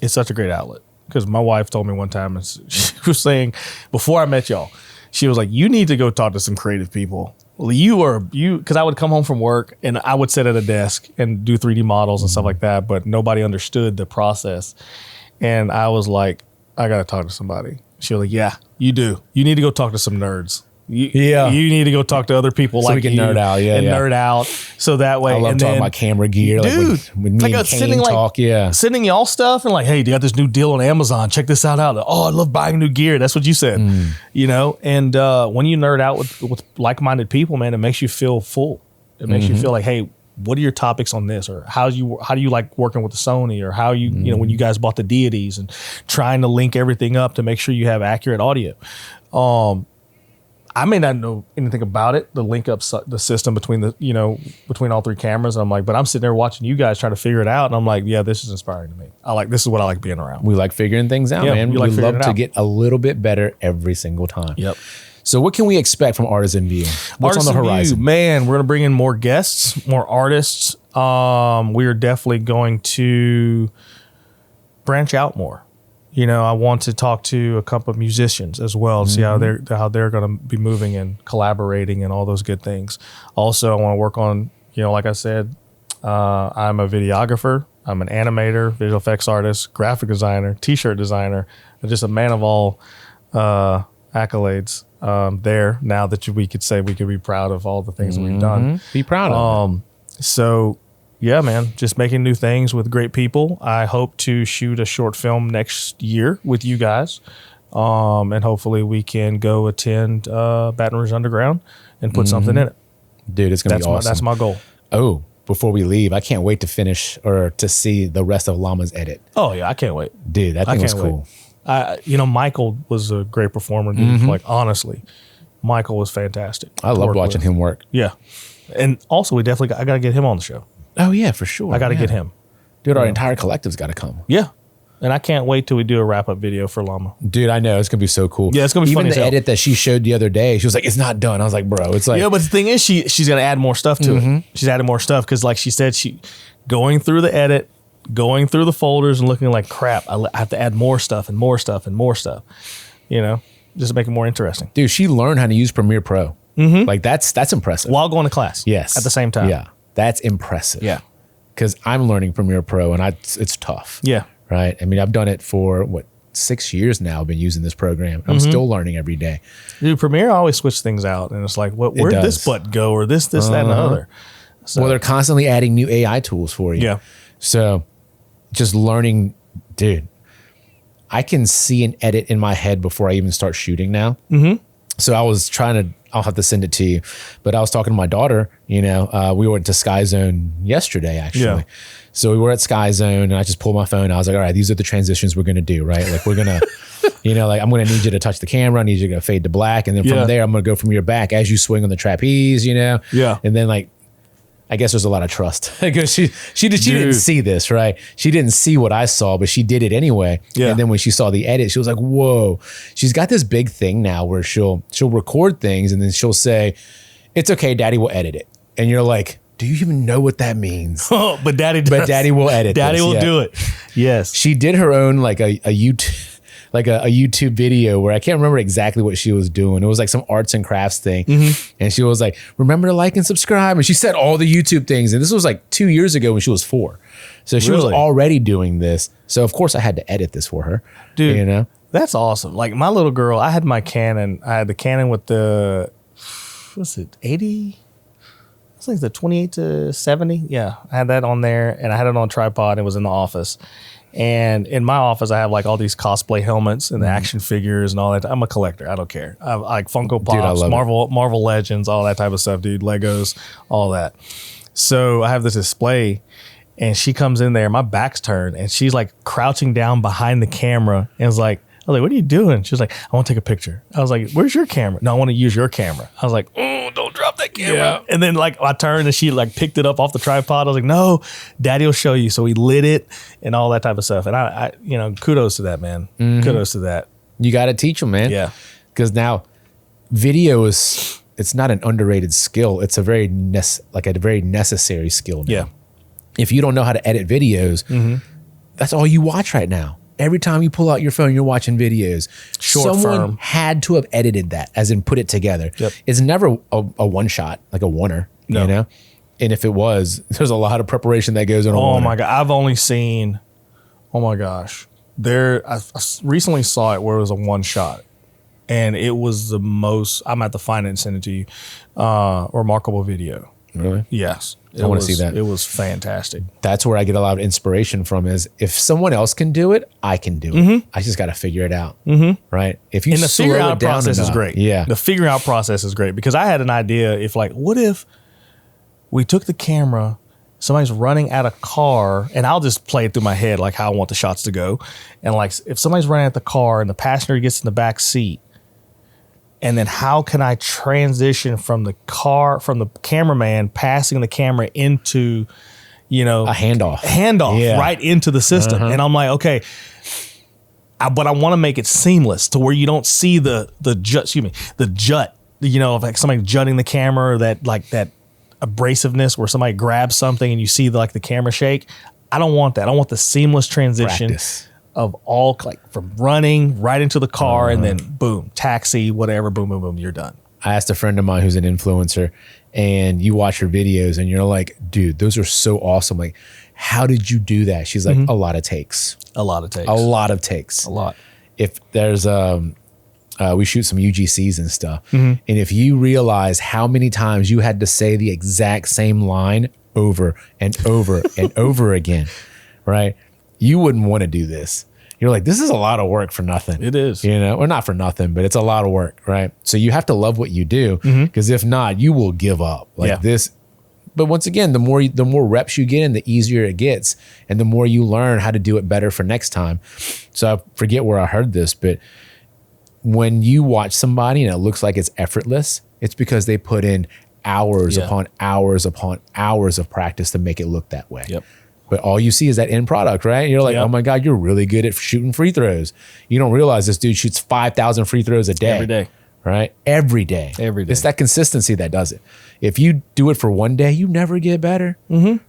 It's such a great outlet. Because my wife told me one time, and she was saying, before I met y'all, she was like, you need to go talk to some creative people. Well, because I would come home from work and I would sit at a desk and do 3D models and stuff like that, but nobody understood the process. And I was like, I got to talk to somebody. She was like, yeah, you do. You need to go talk to some nerds. You need to go talk to other people so like we can you nerd out, nerd out. So that way, I love talking about camera gear, dude. Like when me and Kane talk, sending y'all stuff and like, hey, do you got this new deal on Amazon? Check this out. Oh, I love buying new gear. That's what you said, you know. And when you nerd out with like-minded people, man, it makes you feel full. It makes you feel like, hey, what are your topics on this, or how do you like working with the Sony, or how you know, when you guys bought the deities and trying to link everything up to make sure you have accurate audio. I may not know anything about it, the link up the system between between all three cameras. I'm like, but I'm sitting there watching you guys try to figure it out, and I'm like, yeah, this is inspiring to me. This is what I like being around. We like figuring things out, man. We love to get a little bit better every single time. Yep. So what can we expect from Artisan View? What's on the horizon? View, man, we're gonna bring in more guests, more artists. We are definitely going to branch out more. I want to talk to a couple of musicians as well, see how they're going to be moving and collaborating and all those good things. Also, I want to work on, like I said, I'm a videographer, I'm an animator, visual effects artist, graphic designer, t-shirt designer, just a man of all accolades there. Now that we could say we could be proud of all the things that we've done. Be proud of it. So. Yeah, man, just making new things with great people. I hope to shoot a short film next year with you guys. And hopefully we can go attend Baton Rouge Underground and put something in it. Dude, it's going to be awesome. That's my goal. Oh, before we leave, I can't wait to finish or to see the rest of Llama's edit. Oh, yeah, I can't wait. Dude, that thing was cool. Michael was a great performer, dude. Like, honestly, Michael was fantastic. I loved watching him work. Yeah. And also, I got to get him on the show. Oh, yeah, for sure. I got to get him. Dude, our entire collective's got to come. Yeah. And I can't wait till we do a wrap-up video for Llama. Dude, I know. It's going to be so cool. Yeah, it's going to be funny. Even the edit that she showed the other day, she was like, it's not done. I was like, bro, it's like... Yeah, but the thing is, she's going to add more stuff to it. She's added more stuff because, like she said, going through the edit, going through the folders and looking like crap, I have to add more stuff and more stuff and more stuff. Just to make it more interesting. Dude, she learned how to use Premiere Pro. Like, that's impressive. While going to class. Yes. At the same time. Yeah. That's impressive. Yeah. Because I'm learning Premiere Pro and it's tough. Yeah. Right. I mean, I've done it for 6 years now. I've been using this program. I'm still learning every day. Dude, Premiere always switch things out, and it's like, where'd this button go, or this, that, and the other. So, well, they're constantly adding new AI tools for you. Yeah. So, just learning, dude. I can see an edit in my head before I even start shooting now. So I was trying to. I'll have to send it to you. But I was talking to my daughter, we went to Sky Zone yesterday, actually. Yeah. So we were at Sky Zone and I just pulled my phone. I was like, all right, these are the transitions we're going to do, right? Like we're going to, I'm going to need you to touch the camera. I need you to fade to black. And then from there, I'm going to go from your back as you swing on the trapeze, Yeah. And then I guess there's a lot of trust because she didn't see this, right? She didn't see what I saw, but she did it anyway. Yeah. And then when she saw the edit, she was like, whoa. She's got this big thing now where she'll record things and then she'll say, it's okay, Daddy will edit it. And you're like, do you even know what that means? Oh, but Daddy does. But Daddy will edit Daddy will do it. Yes. She did her own like a YouTube a YouTube video where I can't remember exactly what she was doing. It was like some arts and crafts thing. And she was like, remember to like and subscribe. And she said all the YouTube things. And this was like 2 years ago when she was 4. So she was already doing this. So of course I had to edit this for her. Dude, that's awesome. Like my little girl, I had my Canon. I had the Canon with the, what's it, 80? I think the 28 to 70. Yeah, I had that on there and I had it on a tripod. It was in the office. And in my office, I have like all these cosplay helmets and the action figures and all that. I'm a collector. I don't care. I like Funko Pops, Marvel Legends, all that type of stuff, dude. Legos, all that. So I have this display and she comes in there. My back's turned and she's like crouching down behind the camera and was like, I was like, what are you doing? She was like, I want to take a picture. I was like, where's your camera? No, I want to use your camera. I was like, oh, don't drop that camera. Yeah. And then like I turned and she like picked it up off the tripod. I was like, no, Daddy will show you. So he lit it and all that type of stuff. And I kudos to that, man. Kudos to that. You got to teach them, man. Yeah. Because now video it's not an underrated skill. It's a very necessary skill now. Yeah. If you don't know how to edit videos, that's all you watch right now. Every time you pull out your phone, you're watching videos. Someone had to have edited that, as in put it together. Yep. It's never a one shot, like a oneer, And if it was, there's a lot of preparation that goes on. Oh my God. I've only seen, oh my gosh. I recently saw it where it was a one shot. And it was the most, I'm at the find it and send it to you, remarkable video. Really? Yes. I want to see that. It was fantastic. That's where I get a lot of inspiration from is if someone else can do it, I can do it. I just got to figure it out. Right? If you and the figuring out process is great. Yeah. The figuring out process is great because I had an idea what if we took the camera, somebody's running at a car, and I'll just play it through my head like how I want the shots to go. And like if somebody's running at the car and the passenger gets in the back seat, And then how can I transition from the cameraman passing the camera into, a handoff right into the system. And I'm like, okay, but I want to make it seamless to where you don't see the jut, like somebody jutting the camera, or that abrasiveness where somebody grabs something and you see the camera shake. I don't want that. I want the seamless transition of all, from running right into the car and then boom, taxi, whatever, boom, boom, boom, you're done. I asked a friend of mine who's an influencer, and you watch her videos and you're like, dude, those are so awesome. Like, how did you do that? She's like, a lot of takes. A lot of takes. If there's we shoot some UGCs and stuff. And if you realize how many times you had to say the exact same line over and over and over again, right? You wouldn't want to do this. You're like, this is a lot of work for nothing. It is. Or not for nothing, but it's a lot of work, right? So you have to love what you do, because if not, you will give up this. But once again, the more reps you get in, the easier it gets, and the more you learn how to do it better for next time. So I forget where I heard this, but when you watch somebody and it looks like it's effortless, it's because they put in hours upon hours upon hours of practice to make it look that way. Yep. But all you see is that end product, right? And you're like, oh my God, you're really good at shooting free throws. You don't realize this dude shoots 5,000 free throws a day. Every day. Right? Every day. It's that consistency that does it. If you do it for one day, you never get better.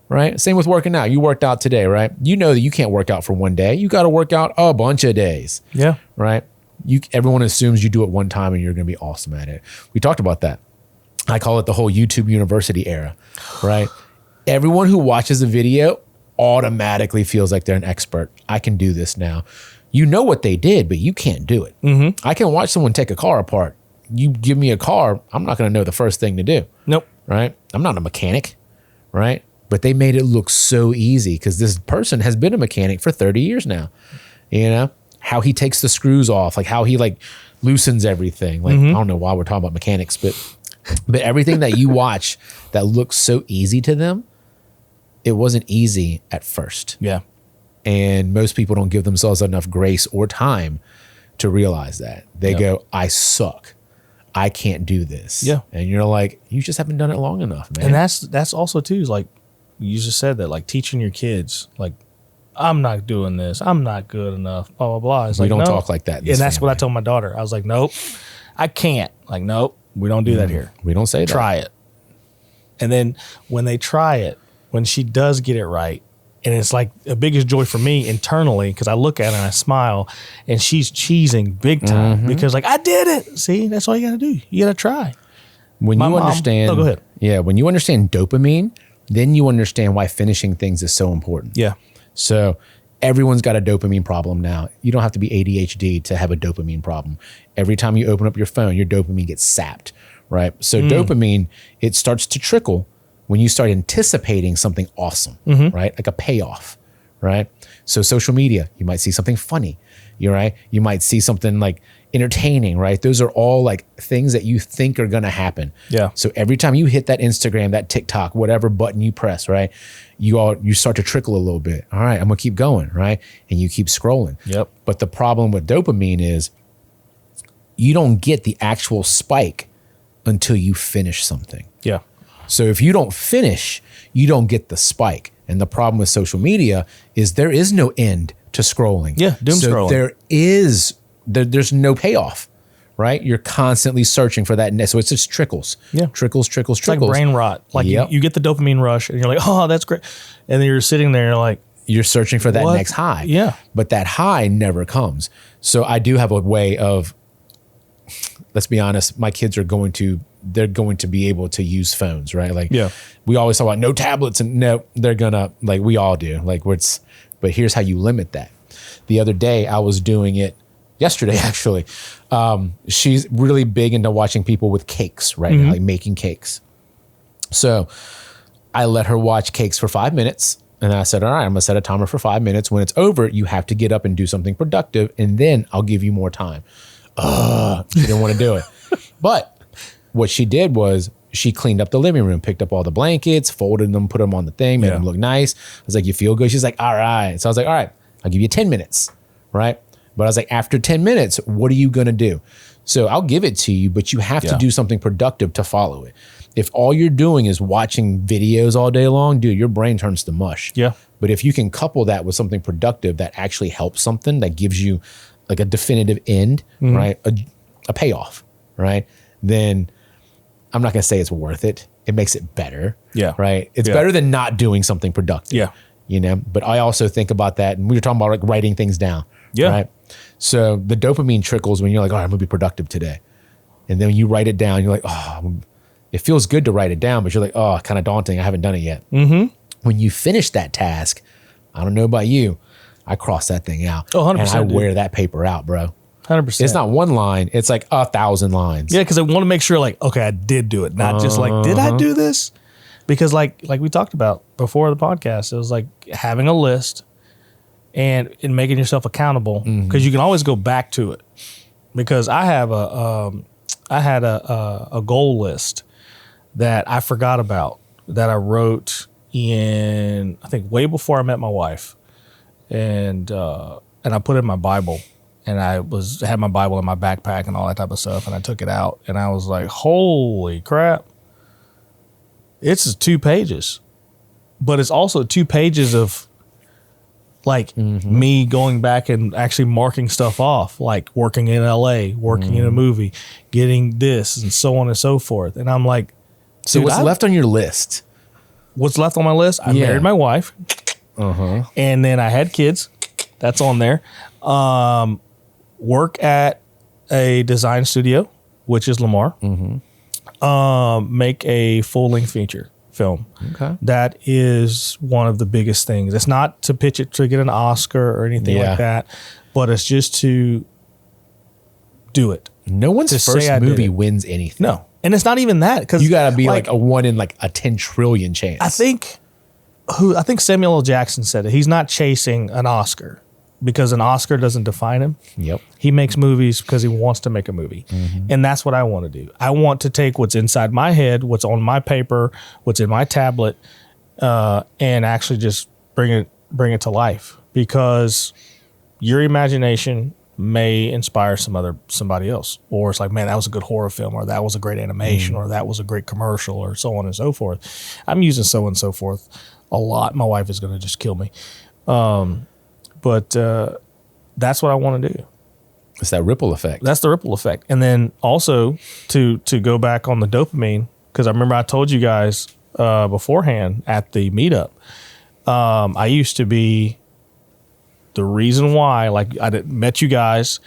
Right? Same with working out. You worked out today, right? You know that you can't work out for one day. You got to work out a bunch of days. Yeah. Right? Everyone assumes you do it one time and you're going to be awesome at it. We talked about that. I call it the whole YouTube University era, right? Everyone who watches a video automatically feels like they're an expert. I can do this now. You know what they did, but you can't do it. I can watch someone take a car apart. You give me a car, I'm not going to know the first thing to do. Nope. Right? I'm not a mechanic, right? But they made it look so easy because this person has been a mechanic for 30 years now. How he takes the screws off, how he loosens everything. I don't know why we're talking about mechanics, but everything that you watch that looks so easy to them, it wasn't easy at first. Yeah. And most people don't give themselves enough grace or time to realize that. They go, I suck. I can't do this. Yeah. And you're like, you just haven't done it long enough, man. And that's also too, is you just said that, teaching your kids, I'm not doing this. I'm not good enough, blah, blah, blah. It's we don't talk like that. And that's what I told my daughter. I was like, nope, I can't. Nope, we don't do that here. We don't say that. Try it. And then when they try it, when she does get it right, and it's a biggest joy for me internally, because I look at her and I smile, and she's cheesing big time because I did it. See, that's all you got to do. You got to try. When you understand, go ahead. Yeah, when you understand dopamine, then you understand why finishing things is so important. Yeah. So everyone's got a dopamine problem now. You don't have to be ADHD to have a dopamine problem. Every time you open up your phone, your dopamine gets sapped, right? So dopamine, it starts to trickle when you start anticipating something awesome, right? Like a payoff, right? So social media, you might see something funny, right? You might see something entertaining, right? Those are all things that you think are going to happen. Yeah. So every time you hit that Instagram, that TikTok, whatever button you press, right? You start to trickle a little bit. All right, I'm going to keep going, right? And you keep scrolling. Yep. But the problem with dopamine is you don't get the actual spike until you finish something. Yeah. So if you don't finish, you don't get the spike. And the problem with social media is there is no end to scrolling. Yeah, doom scrolling. There's no payoff, right? You're constantly searching for that. So it's just trickles. Yeah. Trickles. It's like brain rot. You get the dopamine rush and you're like, oh, that's great. And then you're sitting there and you're searching for that next high. Yeah. But that high never comes. So I do have a way of, let's be honest, my kids they're going to be able to use phones, right? We always talk about no tablets, and no, they're gonna, we all do. But here's how you limit that. The other day I was doing it, yesterday actually. She's really big into watching people with cakes right now, making cakes. So I let her watch cakes for 5 minutes. And I said, all right, I'm gonna set a timer for 5 minutes. When it's over, you have to get up and do something productive, and then I'll give you more time. She didn't want to do it. But what she did was she cleaned up the living room, picked up all the blankets, folded them, put them on the thing, made them look nice. I was like, you feel good? She's like, all right. So I was like, all right, I'll give you 10 minutes, right? But I was like, after 10 minutes, what are you going to do? So I'll give it to you, but you have to do something productive to follow it. If all you're doing is watching videos all day long, dude, your brain turns to mush. Yeah. But if you can couple that with something productive that actually helps something, that gives you like a definitive end, right? A payoff, right? Then I'm not going to say it's worth it. It makes it better. Yeah. Right. It's better than not doing something productive. Yeah. You know, but I also think about that. And we were talking about like writing things down. Yeah. Right. So the dopamine trickles when you're like, all right, I'm going to be productive today. And then when you write it down, you're like, oh, it feels good to write it down, but you're like, oh, kind of daunting. I haven't done it yet. When you finish that task, I don't know about you, I cross that thing out. Oh, 100%. And I wear that paper out, bro. 100%. It's not one line. It's like 1,000 lines. Yeah, because I want to make sure, like, okay, I did do it, not just like, did I do this? Because like we talked about before the podcast, it was like having a list and making yourself accountable, because you can always go back to it. Because I had a goal list that I forgot about that I wrote in, I think, way before I met my wife, and I put it in my Bible. And I had my Bible in my backpack and all that type of stuff. And I took it out and I was like, holy crap. It's 2 pages, but it's also 2 pages of like me going back and actually marking stuff off, like working in LA, working in a movie, getting this and so on and so forth. And I'm like, so what's left on your list? What's left on my list? I married my wife, and then I had kids. That's on there. Work at a design studio, which is Lamar. Make a full-length feature film. Okay. That is one of the biggest things. It's not to pitch it to get an Oscar or anything like that, but it's just to do it. No one's first movie wins anything. No. And it's not even that, because you got to be like a 1 in like a 10 trillion chance. I think Samuel L. Jackson said it. He's not chasing an Oscar, because an Oscar doesn't define him. Yep. He makes movies because he wants to make a movie. And that's what I want to do. I want to take what's inside my head, what's on my paper, what's in my tablet, and actually just bring it to life, because your imagination may inspire somebody else. Or it's like, man, that was a good horror film, or that was a great animation, or that was a great commercial, or so on and so forth. I'm using so and so forth a lot. My wife is going to just kill me. But that's what I want to do. It's that ripple effect. That's the ripple effect. And then also to go back on the dopamine, because I remember I told you guys beforehand at the meetup, I used to be the reason why, like, I met you guys,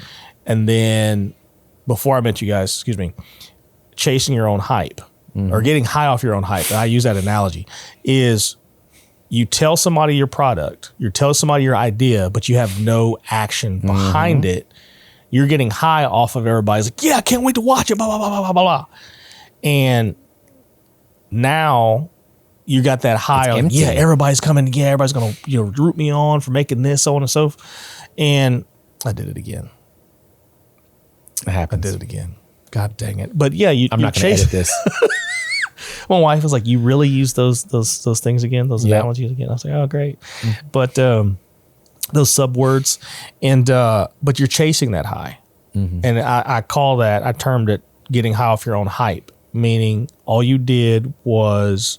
and then before I met you guys, chasing your own hype or getting high off your own hype. And I use that analogy is, you tell somebody your product, you tell somebody your idea, but you have no action behind it. You're getting high off of everybody's like, yeah, I can't wait to watch it, blah, blah, blah, blah, blah, blah. And now you got that high on, yeah, everybody's coming, yeah, everybody's going to root me on for making this, so on and so forth. And I did it again. It happens. I did it again. God dang it. But yeah, I'm not going to edit this. My wife was like, you really use those things again, those analogies again? I was like, oh, great. But those sub words, and but you're chasing that high. And I call that, I termed it getting high off your own hype, meaning all you did was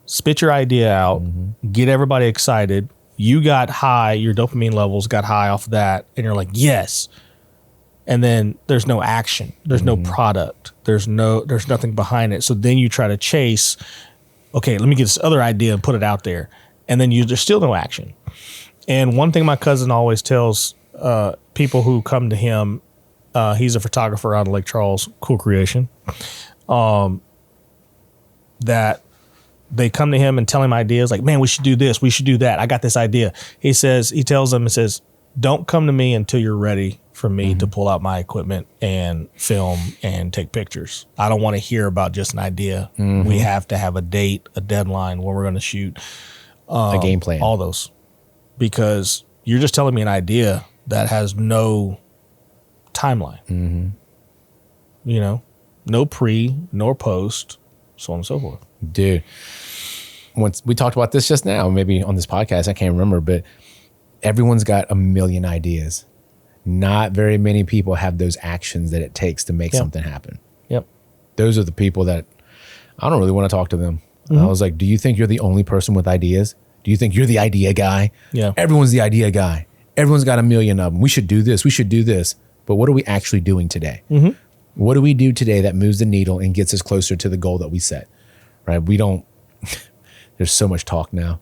spit your idea out, get everybody excited. You got high, your dopamine levels got high off of that, and you're like, yes. And then there's no action. There's no product. There's nothing behind it. So then you try to chase, okay, let me get this other idea and put it out there. And then there's still no action. And one thing my cousin always tells people who come to him, he's a photographer out of Lake Charles, cool creation, that they come to him and tell him ideas like, man, we should do this, we should do that. I got this idea. He tells them, don't come to me until you're ready for me to pull out my equipment and film and take pictures. I don't want to hear about just an idea. We have to have a date, a deadline, when we're going to shoot. A game plan. All those. Because you're just telling me an idea that has no timeline. No pre, nor post, so on and so forth. Dude, once we talked about this just now, maybe on this podcast, I can't remember, but everyone's got a million ideas. not very many people have those actions that it takes to make something happen. Yep. Those are the people that I don't really want to talk to them. I was like, do you think you're the only person with ideas? Do you think you're the idea guy? Yeah. Everyone's the idea guy. Everyone's got a million of them. We should do this. We should do this. But what are we actually doing today? What do we do today that moves the needle and gets us closer to the goal that we set? Right? We don't, there's so much talk now.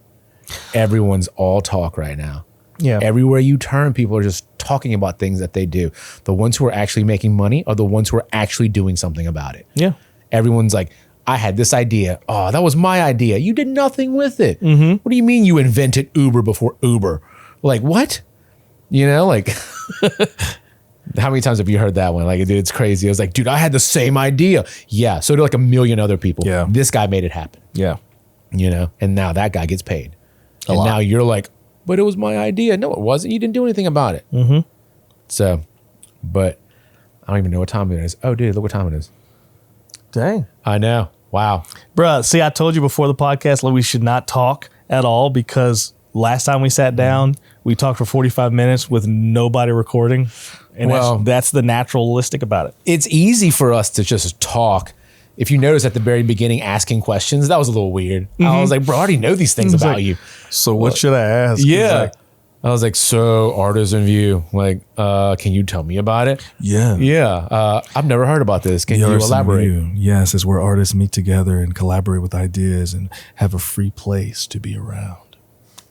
Everyone's all talk right now. Yeah. Everywhere you turn, people are just talking about things that they do. The ones who are actually making money are the ones who are actually doing something about it. Yeah. Everyone's like, I had this idea. Oh, that was my idea. You did nothing with it. What do you mean you invented Uber before Uber? Like, what? You know, like, how many times have you heard that one? Like, dude, it's crazy. I was like, dude, I had the same idea. Yeah. So do like a million other people. Yeah. This guy made it happen. Yeah. You know, and now that guy gets paid. A And lot. now you're like, but it was my idea. No, it wasn't. You didn't do anything about it. So, but I don't even know what time it is. Oh, dude, look what time it is. Dang. I know. Wow. Bruh, see, I told you before the podcast, like, we should not talk at all because last time we sat down, we talked for 45 minutes with nobody recording. And Well- that's the naturalistic about it. It's easy for us to just talk. If you notice at the very beginning, asking questions, that was a little weird. I was like, bro, I already know these things about like, you. So what should I ask? Yeah. I was like, so Artisan View, like, can you tell me about it? Yeah. I've never heard about this. Can you elaborate? Yes, it's where artists meet together and collaborate with ideas and have a free place to be around.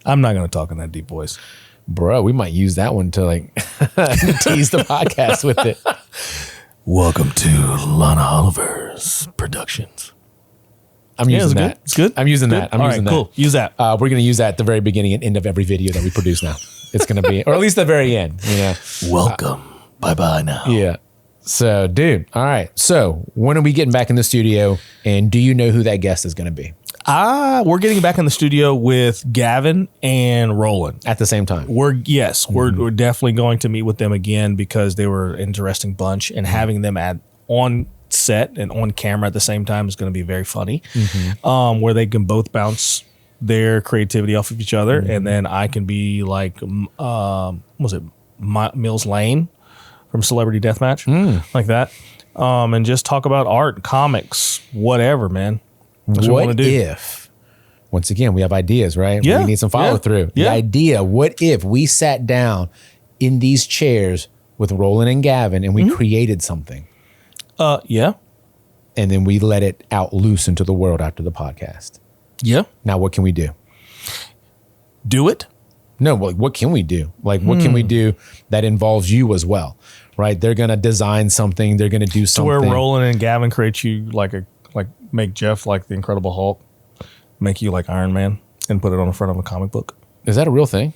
I'm not going to talk in that deep voice. Bro, we might use that one to like tease the podcast with it. Welcome to Lana Oliver's Productions. I'm Yeah, using it's that. good. It's good. I'm using that. I'm All using right, that. cool. Use that. We're going to use that at the very beginning and end of every video that we produce now. It's going to be, or at least the very end, you know? Welcome. Bye-bye now. Yeah. So, dude, all right. So, when are we getting back in the studio? And do you know who that guest is going to be We're getting back in the studio with Gavin and Roland. at the same time? We're definitely going to meet with them again because they were an interesting bunch, and having them on set and on camera at the same time is going to be very funny. Where they can both bounce their creativity off of each other, and then I can be like, what was it, Mills Lane from Celebrity Deathmatch, like that, and just talk about art, comics, whatever, man. That's what we What wanna do. if, once again, we have ideas, right? Yeah. We need some follow through. Yeah. The idea, what if we sat down in these chairs with Roland and Gavin and we created something Yeah, and then we let it out loose into the world after the podcast? yeah, Now, what can we do? do it. No, like what can we do? Like what can we do that involves you as well, right? They're gonna design something. They're gonna do To something. where Roland and Gavin create you like make Jeff like the Incredible Hulk, make you like Iron Man, and put it on the front of a comic book. Is that a real thing?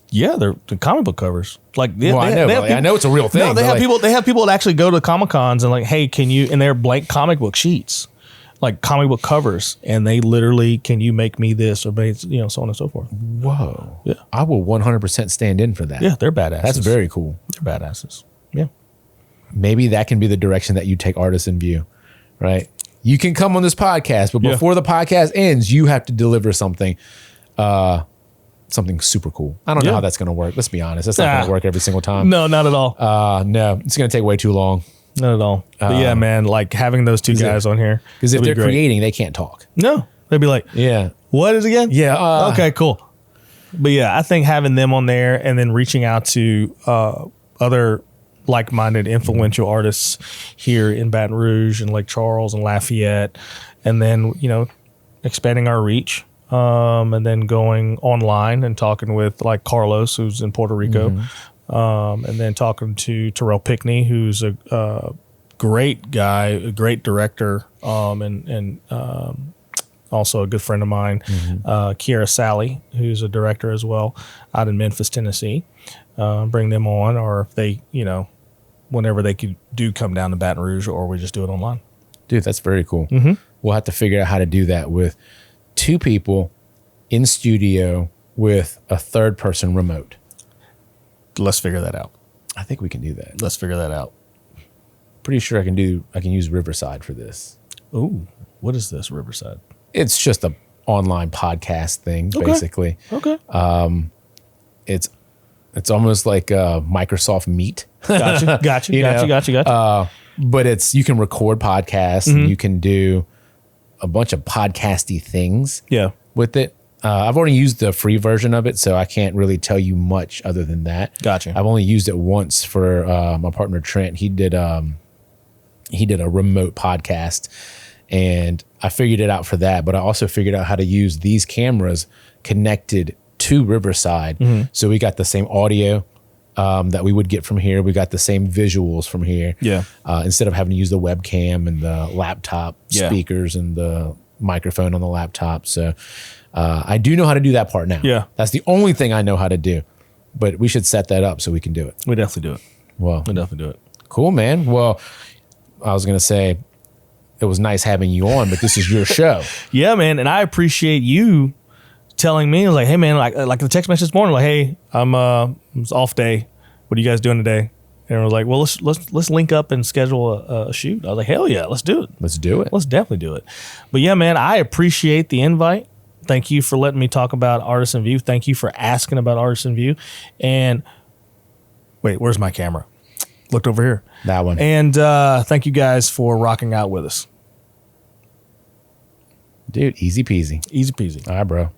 Yeah, they're the comic book covers. Like, Well, I know, have like, I know it's a real thing. No, they but have like, people. They have people that actually go to Comic Cons and like, hey, can you? And they're blank comic book sheets, like comic book covers, and they literally, can you make me this or so on and so forth. Whoa. Yeah. I will 100% stand in for that. Yeah, they're badasses. That's very cool. They're badasses. Yeah. Maybe that can be the direction that you take Artisan View, right? You can come on this podcast, but Yeah. before the podcast ends, you have to deliver something, something super cool. I don't know Yeah. how that's going to work. Let's be honest. That's not going to work every single time. No, not at all. No, it's going to take way too long. Not at all. But yeah, man, like having those two guys on here. Because if would be they're great. creating, they can't talk. No, they'd be like, Yeah. what is it again? Yeah. Okay, cool. But yeah, I think having them on there and then reaching out to other like-minded, influential artists here in Baton Rouge and Lake Charles and Lafayette, and then expanding our reach, and then going online and talking with like Carlos, who's in Puerto Rico, and then talking to Terrell Pickney, who's a great guy, a great director, and also a good friend of mine, Kiara Sally, who's a director as well out in Memphis, Tennessee. Bring them on, or if they, whenever they do come down to Baton Rouge, or we just do it online. Dude, that's very cool. We'll have to figure out how to do that with two people in studio with a third person remote. Let's figure that out. I think we can do that. Let's figure that out. Pretty sure I can use Riverside for this. Ooh, what is this, Riverside? It's just a online podcast thing, basically. Okay. It's It's almost like Microsoft Meet. Gotcha. But you can record podcasts and you can do a bunch of podcasty things with it. I've already used the free version of it, so I can't really tell you much other than that. Gotcha. I've only used it once for my partner Trent. He did a remote podcast, and I figured it out for that. But I also figured out how to use these cameras connected to Riverside, so we got the same audio that we would get from here. We got the same visuals from here. Yeah. Instead of having to use the webcam and the laptop speakers and the microphone on the laptop. So I do know how to do that part now. Yeah. That's the only thing I know how to do. But we should set that up so we can do it. We definitely do it. Well, We definitely do it. cool, man. Well, I was going to say it was nice having you on, but this is your show. Yeah, man. And I appreciate you telling me, like, hey, man, like the text message this morning, like, hey, it's off day. What are you guys doing today? And I was like, well, let's link up and schedule a shoot. I was like, hell yeah, let's do it. Let's do it. Let's definitely do it. But yeah, man, I appreciate the invite. Thank you for letting me talk about Artisan View. Thank you for asking about Artisan View. And wait, where's my camera? Looked over here. That one. And thank you guys for rocking out with us. Dude, easy peasy. Easy peasy. All right, bro.